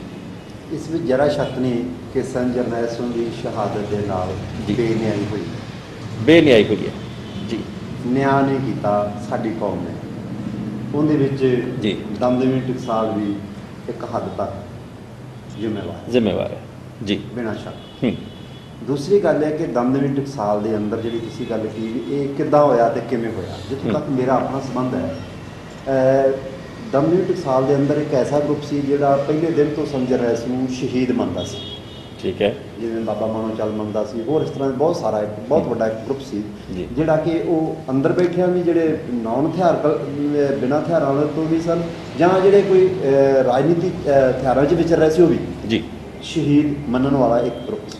ਇਸ ਵਿੱਚ ਜਰਾ ਸ਼ੱਕ ਨਹੀਂ ਕਿ ਸੰਤ ਜਰਨੈਲ ਸਿੰਘ ਦੀ ਸ਼ਹਾਦਤ ਦੇ ਨਾਲ ਬੇਨਿਆਈ ਹੋਈ ਹੈ ਜੀ। ਨਿਆਂ ਨਹੀਂ ਕੀਤਾ ਸਾਡੀ ਕੌਮ ਨੇ, ਉਹਦੇ ਵਿੱਚ ਜੀ ਦਮਦਮੀ ਟਕਸਾਲ ਵੀ ਇੱਕ ਹੱਦ ਤੱਕ ਜ਼ਿੰਮੇਵਾਰ ਹੈ ਜੀ, ਬਿਨਾਂ ਸ਼ੱਕ। ਦੂਸਰੀ ਗੱਲ ਹੈ ਕਿ ਦਮਦਮੀ ਟਕਸਾਲ ਦੇ ਅੰਦਰ ਜਿਹੜੀ ਤੁਸੀਂ ਗੱਲ ਕੀਤੀ ਵੀ ਇਹ ਕਿੱਦਾਂ ਹੋਇਆ ਤੇ ਕਿਵੇਂ ਹੋਇਆ, ਜਿੱਥੋਂ ਤੱਕ ਮੇਰਾ ਆਪਣਾ ਸੰਬੰਧ ਹੈ, ਦਮਦਮੀ ਟਕਸਾਲ ਦੇ ਅੰਦਰ ਇੱਕ ਐਸਾ ਗਰੁੱਪ ਸੀ ਜਿਹੜਾ ਪਹਿਲੇ ਦਿਨ ਤੋਂ ਸੰਤ ਜਰਨੈਲ ਸਿੰਘ ਨੂੰ ਸ਼ਹੀਦ ਮੰਨਦਾ ਸੀ। ਠੀਕ ਹੈ, ਜਿਵੇਂ ਬਾਬਾ ਮਾਨੋ ਚੱਲ ਮੰਨਦਾ ਸੀ, ਹੋਰ ਇਸ ਤਰ੍ਹਾਂ ਬਹੁਤ ਸਾਰਾ ਇੱਕ ਬਹੁਤ ਵੱਡਾ ਇੱਕ ਗਰੁੱਪ ਸੀ ਜਿਹੜਾ ਕਿ ਉਹ ਅੰਦਰ ਬੈਠਿਆਂ ਵੀ ਜਿਹੜੇ ਨੌਨ ਹਥਿਆਰ, ਬਿਨਾਂ ਹਥਿਆਰਾਂ ਵਾਲੇ ਤੋਂ ਵੀ ਸਨ, ਜਾਂ ਜਿਹੜੇ ਕੋਈ ਰਾਜਨੀਤਿਕ ਹਥਿਆਰਾਂ 'ਚ ਵਿਚਰ ਰਹੇ ਸੀ ਉਹ ਵੀ ਜੀ ਸ਼ਹੀਦ ਮੰਨਣ ਵਾਲਾ ਇੱਕ ਗਰੁੱਪ ਸੀ।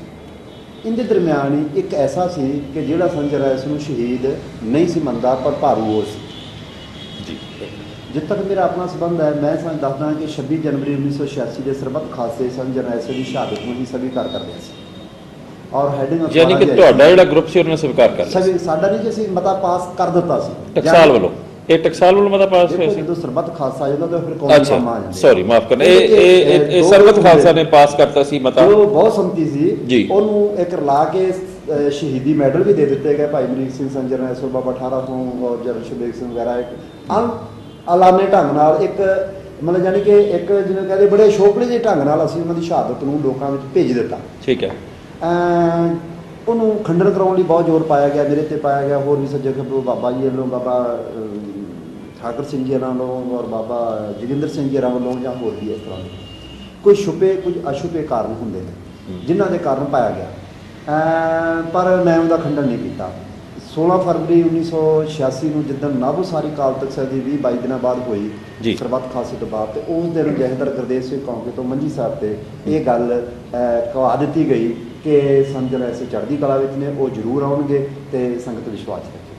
ਇਹਦੇ ਦਰਮਿਆਨ ਹੀ ਇੱਕ ਐਸਾ ਸੀ ਕਿ ਜਿਹੜਾ ਸੰਤ ਜਰਨੈਲ ਸਿੰਘ ਨੂੰ ਸ਼ਹੀਦ ਨਹੀਂ ਸੀ ਮੰਨਦਾ ਪਰ ਭਾਰੂ ਉਹ ਸੀ ਜੀ। ਜਿੱਥੇ ਤੱਕ ਮੇਰਾ ਆਪਣਾ ਸੰਬੰਧ ਹੈ, ਮੈਂ ਤੁਹਾਨੂੰ ਦੱਸਦਾ ਕਿ 26 ਜਨਵਰੀ 1986 ਦੇ ਸਰਬੱਤ ਖਾਲਸੇ ਸੰਤ ਜਰਨੈਲ ਸਿੰਘ ਦੀ ਸ਼ਹਾਦਤ ਨੂੰ ਹੀ ਸਵੀਕਾਰ ਕਰਦੇ ਸੀ ਔਰ ਹੈਡਿੰਗ, ਯਾਨੀ ਕਿ ਤੁਹਾਡਾ ਜਿਹੜਾ ਗਰੁੱਪ ਸੀ ਉਹਨਾਂ ਨੇ ਸਵੀਕਾਰ ਕਰ ਲਿਆ। ਸਾਡਾ ਨਹੀਂ, ਕਿ ਅਸੀਂ ਮਤਾ ਪਾਸ ਕਰ ਦਿੱਤਾ ਸੀ ਟਕਸਾਲ ਵੱਲੋਂ, ਇਹ ਟਕਸਾਲ ਵੱਲੋਂ ਮਤਾ ਪਾਸ ਹੋਇਆ ਦੇਖੋ ਸੀ। ਜਦੋਂ ਸਰਬੱਤ ਖਾਲਸਾ ਆ ਜਾਂਦਾ ਫਿਰ ਕੌਮੀ ਅੱਛਾ ਕੰਮ ਆ ਜਾਂਦੇ ਸੌਰੀ ਮਾਫ ਕਰਨਾ, ਇਹ ਇਹ ਦੋ ਸਰਬਤ ਹੁੰਦੇ ਖਾਲਸਾ ਨੇ ਪਾਸ ਕਰਤਾ ਸੀ ਮਤਾ। ਜੋ ਬਹੁਤ ਸੰਮਤੀ ਜੀ। ਸੀ ਉਹਨੂੰ ਇੱਕ ਰਲਾ ਕੇ ਸ਼ਹੀਦੀ ਮੈਡਲ ਵੀ ਦੇ ਦਿੱਤੇ ਗਏ। ਭਾਈ ਅਮਰੀਕ ਸਿੰਘ ਸੰਜਰ ਨੈਸਰ ਬਾਬਾ 1800 ਔਰ ਜਰਨਲ ਸ਼ਬੇਗ ਸਿੰਘ ਵਗੈਰਾ ਇੱਕ ਅਲਾਨੇ ਢੰਗ ਨਾਲ ਇੱਕ ਮਤਲਬ ਜਾਨੀ ਕਿ ਇੱਕ ਜਿਵੇਂ ਕਹਿੰਦੇ ਬੜੇ ਸ਼ੋਭਲੇ ਜਿਹੇ ਢੰਗ ਨਾਲ ਅਸੀਂ ਉਹਨਾਂ ਦੀ ਸ਼ਹਾਦਤ ਨੂੰ ਲੋਕਾਂ ਵਿੱਚ ਭੇਜ ਦਿੱਤਾ। ਠੀਕ ਹੈ। ਉਹਨੂੰ ਖੰਡਨ ਕਰਾਉਣ ਲਈ ਬਹੁਤ ਜ਼ੋਰ ਪਾਇਆ ਗਿਆ, ਮੇਰੇ ਤੇ ਪਾਇਆ ਗਿਆ, ਹੋਰ ਵੀ ਸੱਜੇ ਖੱਬੇ ਬਾਬਾ ਜੀ ਵੱਲੋਂ, ਬਾਬਾ ਠਾਕਰ ਸਿੰਘ ਜੀ ਵੱਲੋਂ ਔਰ ਬਾਬਾ ਜੋਗਿੰਦਰ ਸਿੰਘ ਜੀ ਵੱਲੋਂ ਜਾਂ ਹੋਰ ਵੀ ਇਸ ਤਰ੍ਹਾਂ ਦੇ ਕੁਝ ਛੁਪੇ ਕੁਝ ਅਛੁਪੇ ਕਾਰਨ ਹੁੰਦੇ ਨੇ ਜਿਨ੍ਹਾਂ ਦੇ ਕਾਰਨ ਪਾਇਆ ਗਿਆ। ਪਰ ਮੈਂ ਉਹਦਾ ਖੰਡਨ ਨਹੀਂ ਕੀਤਾ। 16 ਫਰਵਰੀ 1986 ਨੂੰ ਜਿੱਦਣ ਨਾਭੋਸਾਰੀ ਅਕਾਲ ਤਖ਼ਤ ਸਾਹਿਬ ਦੀ 20-22 ਦਿਨਾਂ ਬਾਅਦ ਹੋਈ ਸਰਬੱਤ ਖਾਲਸੇ ਤੋਂ ਬਾਅਦ, ਤੇ ਉਸ ਦਿਨ ਜਥੇਦਾਰ ਗੁਰਦੇਵ ਸਿੰਘ ਕੌਂਕੇ ਤੋਂ ਮੰਜੀ ਸਾਹਿਬ ਤੇ ਇਹ ਗੱਲ ਕਹਾ ਦਿੱਤੀ ਗਈ ਕਿ ਸੰਤ ਐਸੇ ਚੜ੍ਹਦੀ ਕਲਾ ਵਿੱਚ ਨੇ, ਉਹ ਜ਼ਰੂਰ ਆਉਣਗੇ ਤੇ ਸੰਗਤ ਵਿਸ਼ਵਾਸ ਰੱਖੇ।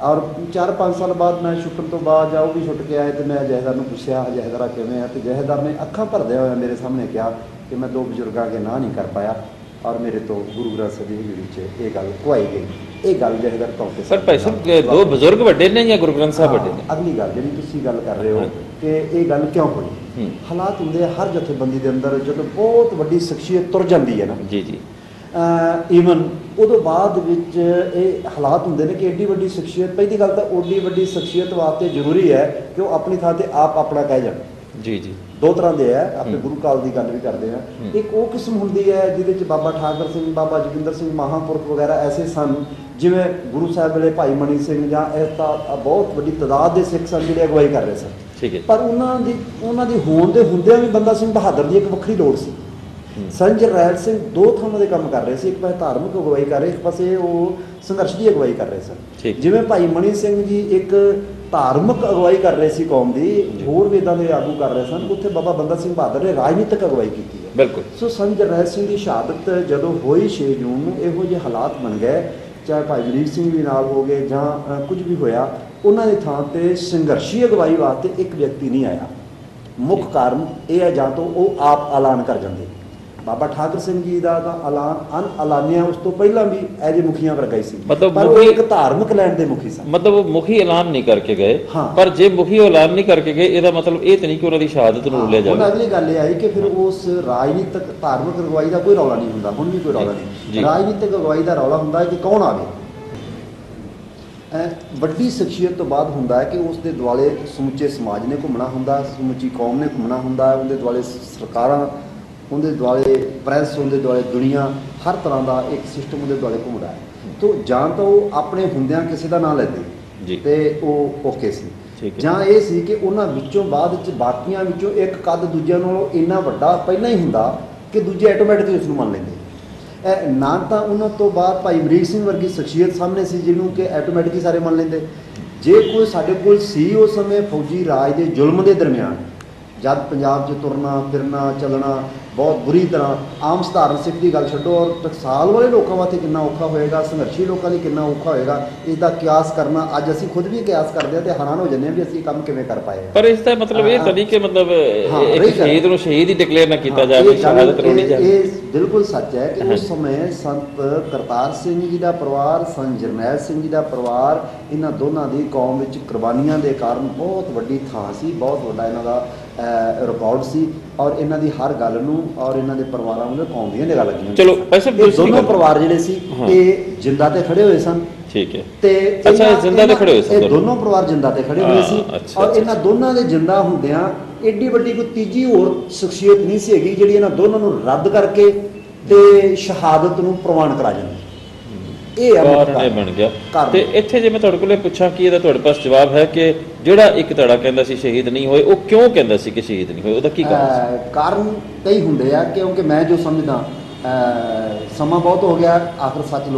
ਔਰ 4-5 ਸਾਲ ਬਾਅਦ ਮੈਂ ਛੁੱਟਣ ਤੋਂ ਬਾਅਦ ਜਾਂ ਉਹ ਵੀ ਛੁੱਟ ਕੇ ਆਏ ਤੇ ਮੈਂ ਜਥੇਦਾਰ ਨੂੰ ਪੁੱਛਿਆ ਜਥੇਦਾਰਾ ਕਿਵੇਂ ਆ, ਤੇ ਜਥੇਦਾਰ ਨੇ ਅੱਖਾਂ ਭਰਦਿਆਂ ਹੋਇਆ ਮੇਰੇ ਸਾਹਮਣੇ ਕਿਹਾ ਕਿ ਮੈਂ 2 ਬਜ਼ੁਰਗਾਂ ਅੱਗੇ ਨਾ ਨਹੀਂ ਕਰ ਪਾਇਆ ਔਰ ਮੇਰੇ ਤੋਂ ਗੁਰੂ ਗ੍ਰੰਥ ਸਾਹਿਬ ਦੀ ਹਜ਼ੂਰੀ ਵਿੱਚ ਇਹ ਗੱਲ ਕਹਾਈ ਗਈ। ਇਹ ਗੱਲ ਜਥੇਦਾਰ ਕੌਂਕੇ ਪਰ ਭਾਈ ਸਾਹਿਬ 2 ਬਜ਼ੁਰਗ ਵੱਡੇ ਨੇ ਜਾਂ ਗੁਰੂ ਗ੍ਰੰਥ ਸਾਹਿਬ ਵੱਡੇ ਨੇ? ਅਗਲੀ ਗੱਲ ਜਿਹੜੀ ਤੁਸੀਂ ਗੱਲ ਕਰ ਰਹੇ ਹੋ ਕਿ ਇਹ ਗੱਲ ਕਿਉਂ ਹੋਈ, ਹਾਲਾਤ ਹੁੰਦੇ ਆ ਹਰ ਜਥੇਬੰਦੀ ਦੇ ਅੰਦਰ ਜਦੋਂ ਬਹੁਤ ਵੱਡੀ ਸ਼ਖਸੀਅਤ ਤੁਰ ਜਾਂਦੀ ਹੈ ਨਾ ਜੀ ਜੀ ਈਵਨ ਉਦੋਂ ਬਾਅਦ ਵਿੱਚ ਇਹ ਹਾਲਾਤ ਹੁੰਦੇ ਨੇ ਕਿ ਏਡੀ ਵੱਡੀ ਸ਼ਖਸੀਅਤ, ਪਹਿਲੀ ਗੱਲ ਤਾਂ ਓਡੀ ਵੱਡੀ ਸ਼ਖਸੀਅਤ ਵਾਸਤੇ ਜ਼ਰੂਰੀ ਹੈ ਕਿ ਉਹ ਆਪਣੀ ਥਾਂ ਤੇ ਆਪ ਆਪਣਾ ਕਹਿ ਜਾਣ। ਜੀ ਜੀ 2 ਤਰ੍ਹਾਂ ਦੇ ਹੈ, ਆਪਣੇ ਗੁਰੂ ਕਾਲ ਦੀ ਗੱਲ ਵੀ ਕਰਦੇ ਆ। ਇੱਕ ਉਹ ਕਿਸਮ ਹੁੰਦੀ ਹੈ ਜਿਹਦੇ ਚ ਬਾਬਾ ਠਾਕਰ ਸਿੰਘ, ਬਾਬਾ ਜੋਗਿੰਦਰ ਸਿੰਘ ਮਹਾਂਪੁਰਖ ਵਗੈਰਾ ਐਸੇ ਸਨ, ਜਿਵੇਂ ਗੁਰੂ ਸਾਹਿਬ ਵੇਲੇ ਭਾਈ ਮਣੀ ਸਿੰਘ ਜਾਂ ਇਸ ਤਾਂ ਬਹੁਤ ਵੱਡੀ ਤਾਦਾਦ ਦੇ ਸਿੱਖ ਸਨ ਜਿਹੜੇ ਅਗਵਾਈ ਕਰ ਰਹੇ ਸਨ। ਠੀਕ ਹੈ। ਪਰ ਉਹਨਾਂ ਦੀ ਹੋਣ ਦੇ ਹੁੰਦਿਆਂ ਵੀ ਬੰਦਾ ਸਿੰਘ ਬਹਾਦਰ ਦੀ ਇੱਕ ਵੱਖਰੀ ਲੋੜ ਸੀ। ਸੰਤ ਜਰਨੈਲ ਸਿੰਘ 2 ਥਾਵਾਂ ਦੇ ਕੰਮ ਕਰ ਰਹੇ ਸੀ, ਇੱਕ ਪਾਸੇ ਧਾਰਮਿਕ ਅਗਵਾਈ ਕਰ ਰਹੇ, ਇੱਕ ਪਾਸੇ ਉਹ ਸੰਘਰਸ਼ ਦੀ ਅਗਵਾਈ ਕਰ ਰਹੇ ਸਨ। ਜਿਵੇਂ ਭਾਈ ਮਣੀ ਸਿੰਘ ਜੀ ਇੱਕ ਧਾਰਮਿਕ ਅਗਵਾਈ ਕਰ ਰਹੇ ਸੀ ਕੌਮ ਦੀ, ਹੋਰ ਵੇਦਾਂ ਦੇ ਆਗੂ ਕਰ ਰਹੇ ਸਨ, ਉੱਥੇ ਬਾਬਾ ਬੰਦਾ ਸਿੰਘ ਬਹਾਦਰ ਨੇ ਰਾਜਨੀਤਿਕ ਅਗਵਾਈ ਕੀਤੀ ਹੈ। ਬਿਲਕੁਲ। ਸੋ ਸੰਤ ਜਰਨੈਲ ਸਿੰਘ ਦੀ ਸ਼ਹਾਦਤ ਜਦੋਂ ਹੋਈ 6 ਜੂਨ ਨੂੰ, ਇਹੋ ਜਿਹੇ ਹਾਲਾਤ ਬਣ ਗਏ, ਚਾਹੇ ਭਾਈ ਅਮਰੀਕ ਸਿੰਘ ਵੀ ਨਾਲ ਹੋ ਗਏ ਜਾਂ ਕੁਝ ਵੀ ਹੋਇਆ, ਉਹਨਾਂ ਦੀ ਥਾਂ ਤੇ ਸੰਘਰਸ਼ੀ ਅਗਵਾਈ ਵਾਸਤੇ ਇੱਕ ਵਿਅਕਤੀ ਨਹੀਂ ਆਇਆ। ਮੁੱਖ ਕਾਰਨ ਇਹ ਹੈ ਜਾਂ ਤਾਂ ਉਹ ਆਪ ਐਲਾਨ ਕਰ ਜਾਂਦੇ। ਬਾਬਾ ਠਾਕਰ ਸਿੰਘ ਜੀ ਦਾ ਤਾਂ ਐਲਾਨ ਐਲਾਨਿਆ ਉਸ ਤੋਂ ਪਹਿਲਾਂ ਵੀ ਐਜੇ ਮੁਖੀਆਂ ਵਰਗਾ ਹੀ ਸੀ, ਪਰ ਉਹ ਇੱਕ ਧਾਰਮਿਕ ਲੈਣ ਦੇ ਮੁਖੀ ਸਨ। ਮਤਲਬ ਮੁਖੀ ਐਲਾਨ ਨਹੀਂ ਕਰਕੇ ਗਏ, ਪਰ ਜੇ ਮੁਖੀ ਐਲਾਨ ਨਹੀਂ ਕਰਕੇ ਗਏ ਇਹਦਾ ਮਤਲਬ ਇਹ ਤਾਂ ਨਹੀਂ ਕਿ ਉਹਨਾਂ ਦੀ ਸ਼ਹਾਦਤ ਨੂੰ ਰੋਲਿਆ ਜਾਵੇ। ਹੁਣ ਅਗਲੀ ਗੱਲ ਇਹ ਆਈ ਕਿ ਫਿਰ ਉਸ ਰਾਜਨੀਤਿਕ ਧਾਰਮਿਕ ਅਗਵਾਈ ਦਾ ਕੋਈ ਰੌਲਾ ਨਹੀਂ ਹੁੰਦਾ, ਹੁਣ ਵੀ ਕੋਈ ਰੌਲਾ ਨਹੀਂ। ਰਾਜਨੀਤਿਕ ਅਗਵਾਈ ਦਾ ਰੌਲਾ ਹੁੰਦਾ ਹੈ ਕਿ ਕੌਣ ਆਵੇ। ਵੱਡੀ ਸ਼ਖਸੀਅਤ ਤੋਂ ਬਾਅਦ ਹੁੰਦਾ ਹੈ ਕਿ ਉਸ ਦੇ ਦੁਆਲੇ ਸਮੁੱਚੇ ਸਮਾਜ ਨੇ ਘੁੰਮਣਾ ਹੁੰਦਾ, ਸਮੁੱਚੀ ਕੌਮ ਨੇ ਘੁੰਮਣਾ ਹੁੰਦਾ, ਉਹਦੇ ਦੁਆਲੇ ਸਰਕਾਰਾਂ, ਉਹਦੇ ਦੁਆਲੇ ਪ੍ਰੈਸ, ਉਹਦੇ ਦੁਆਲੇ ਦੁਨੀਆ, ਹਰ ਤਰ੍ਹਾਂ ਦਾ ਇੱਕ ਸਿਸਟਮ ਉਹਦੇ ਦੁਆਲੇ ਘੁੰਮਦਾ ਹੈ। ਤੋ ਜਾਂ ਤਾਂ ਉਹ ਆਪਣੇ ਹੁੰਦਿਆਂ ਕਿਸੇ ਦਾ ਨਾਂ ਲੈਂਦੇ ਤੇ ਉਹ ਓਕੇ ਸੀ, ਜਾਂ ਇਹ ਸੀ ਕਿ ਉਹਨਾਂ ਵਿੱਚੋਂ ਬਾਅਦ ਵਿੱਚ ਬਾਕੀਆਂ ਵਿੱਚੋਂ ਇੱਕ ਕੱਦ ਦੂਜਿਆਂ ਨਾਲੋਂ ਇੰਨਾ ਵੱਡਾ ਪਹਿਲਾਂ ਹੀ ਹੁੰਦਾ ਕਿ ਦੂਜੇ ਆਟੋਮੈਟਿਕਲੀ ਉਸ ਨੂੰ ਮੰਨ ਲੈਂਦੇ। ਨਾ ਤਾਂ ਉਹਨਾਂ ਤੋਂ ਬਾਅਦ ਭਾਈ ਅਮਰੀਕ ਸਿੰਘ ਵਰਗੀ ਸ਼ਖਸੀਅਤ ਸਾਹਮਣੇ ਸੀ ਜਿਹਨੂੰ ਕਿ ਆਟੋਮੈਟਿਕਲੀ ਸਾਰੇ ਮੰਨ ਲੈਂਦੇ। ਜੇ ਕੋਈ ਸਾਡੇ ਕੋਲ ਸੀ ਉਸ ਸਮੇਂ ਫੌਜੀ ਰਾਜ ਦੇ ਜ਼ੁਲਮ ਦੇ ਦਰਮਿਆਨ, ਜਦ ਪੰਜਾਬ 'ਚ ਤੁਰਨਾ ਫਿਰਨਾ ਚੱਲਣਾ ਬਹੁਤ ਬੁਰੀ ਤਰ੍ਹਾਂ, ਆਮ ਸਧਾਰਨ ਸਿੱਖ ਦੀ ਗੱਲ ਛੱਡੋ, ਔਰ ਟਕਸਾਲ ਵਾਲੇ ਲੋਕਾਂ ਵਾਸਤੇ ਕਿੰਨਾ ਔਖਾ ਹੋਏਗਾ, ਸੰਘਰਸ਼ੀ ਲੋਕਾਂ ਲਈ ਕਿੰਨਾ ਔਖਾ ਹੋਏਗਾ, ਇਸ ਦਾ ਕਿਆਸ ਕਰਨਾ ਅੱਜ ਅਸੀਂ ਖੁਦ ਵੀ ਕਿਆਸ ਕਰਦੇ ਹਾਂ ਤੇ ਹੈਰਾਨ ਹੋ ਜਾਂਦੇ ਹਾਂ ਵੀ ਅਸੀਂ ਕੰਮ ਕਿਵੇਂ ਕਰ ਪਾਏ। ਪਰ ਇਸ ਦਾ ਮਤਲਬ ਇਹ ਤਾਂ ਨਹੀਂ ਕਿ ਮਤਲਬ ਇੱਕ ਸ਼ਹੀਦ ਨੂੰ ਸ਼ਹੀਦ ਹੀ ਡਿਕਲੇਅਰ ਨਾ ਕੀਤਾ ਜਾਵੇ, ਸ਼ਹਾਦਤ ਰੋਣੀ ਜਾਵੇ। ਇਹ ਬਿਲਕੁਲ ਸੱਚ ਹੈ ਕਿ ਉਸ ਸਮੇਂ ਸੰਤ ਕਰਤਾਰ ਸਿੰਘ ਜੀ ਦਾ ਪਰਿਵਾਰ, ਸੰਤ ਜਰਨੈਲ ਸਿੰਘ ਜੀ ਦਾ ਪਰਿਵਾਰ, ਇਹਨਾਂ ਦੋਨਾਂ ਦੀ ਕੌਮ ਵਿੱਚ ਕੁਰਬਾਨੀਆਂ ਦੇ ਕਾਰਨ ਬਹੁਤ ਵੱਡੀ ਥਾਂ ਸੀ, ਬਹੁਤ ਵੱਡਾ ਇਹਨਾਂ ਦਾ ਰਿਕਾਰਡ ਸੀ, ਔਰ ਇਹਨਾਂ ਦੀ ਹਰ ਗੱਲ ਨੂੰ ਔਰ ਇਹਨਾਂ ਦੇ ਪਰਿਵਾਰਾਂ ਵੱਲੋਂ ਕੌਮ ਦੀਆਂ ਨਿਗਾਹ ਲੱਗੀਆਂ। ਚਲੋ ਇਹ ਦੋਨੋਂ ਪਰਿਵਾਰ ਜਿਹੜੇ ਸੀ ਇਹ ਜਿੰਦਾ ਤੇ ਖੜੇ ਹੋਏ ਸਨ। ਠੀਕ ਹੈ। ਤੇ ਅੱਛਾ, ਜਿੰਦਾ ਤੇ ਖੜੇ ਹੋਏ ਸਨ, ਇਹ ਦੋਨੋਂ ਪਰਿਵਾਰ ਜਿੰਦਾ ਤੇ ਖੜੇ ਹੋਏ ਸੀ, ਔਰ ਇਹਨਾਂ ਦੋਨਾਂ ਦੇ ਜਿੰਦਾ ਹੁੰਦਿਆਂ ਏਡੀ ਵੱਡੀ ਕੋਈ ਤੀਜੀ ਹੋਰ ਸ਼ਖਸੀਅਤ ਨਹੀਂ ਸੀ ਹੈਗੀ ਜਿਹੜੀ ਇਹਨਾਂ ਦੋਨਾਂ ਨੂੰ ਰੱਦ ਕਰਕੇ ਤੇ ਸ਼ਹਾਦਤ ਨੂੰ ਪ੍ਰਵਾਨ ਕਰਾ ਜਾਂਦੀ। ਇਹ ਬਣ ਗਿਆ। ਤੇ ਇੱਥੇ ਜੇ ਮੈਂ ਤੁਹਾਡੇ ਕੋਲੇ ਪੁੱਛਾਂ ਕਿ ਇਹਦਾ ਤੁਹਾਡੇ ਪਾਸ ਜਵਾਬ ਹੈ ਕਿ ਜਿਹੜਾ ਇੱਕ ਧੜਾ ਕਹਿੰਦਾ ਸੀ ਸ਼ਹੀਦ ਨਹੀਂ ਹੋਏ, ਉਹ ਕਿਉਂ ਕਹਿੰਦਾ ਸੀ ਕਿ ਸ਼ਹੀਦ ਨਹੀਂ ਹੋਏ, ਉਹਦਾ ਕੀ ਕਾਰਨ ਸੀ? ਕਾਰਨ ਕਈ ਹੁੰਦੇ ਆ, ਕਿਉਂਕਿ ਮੈਂ ਜੋ ਸਮਝਦਾ ਸਮਾਂ ਬਹੁਤ ਹੋ ਗਿਆ, ਆਖਰ ਸੱਚ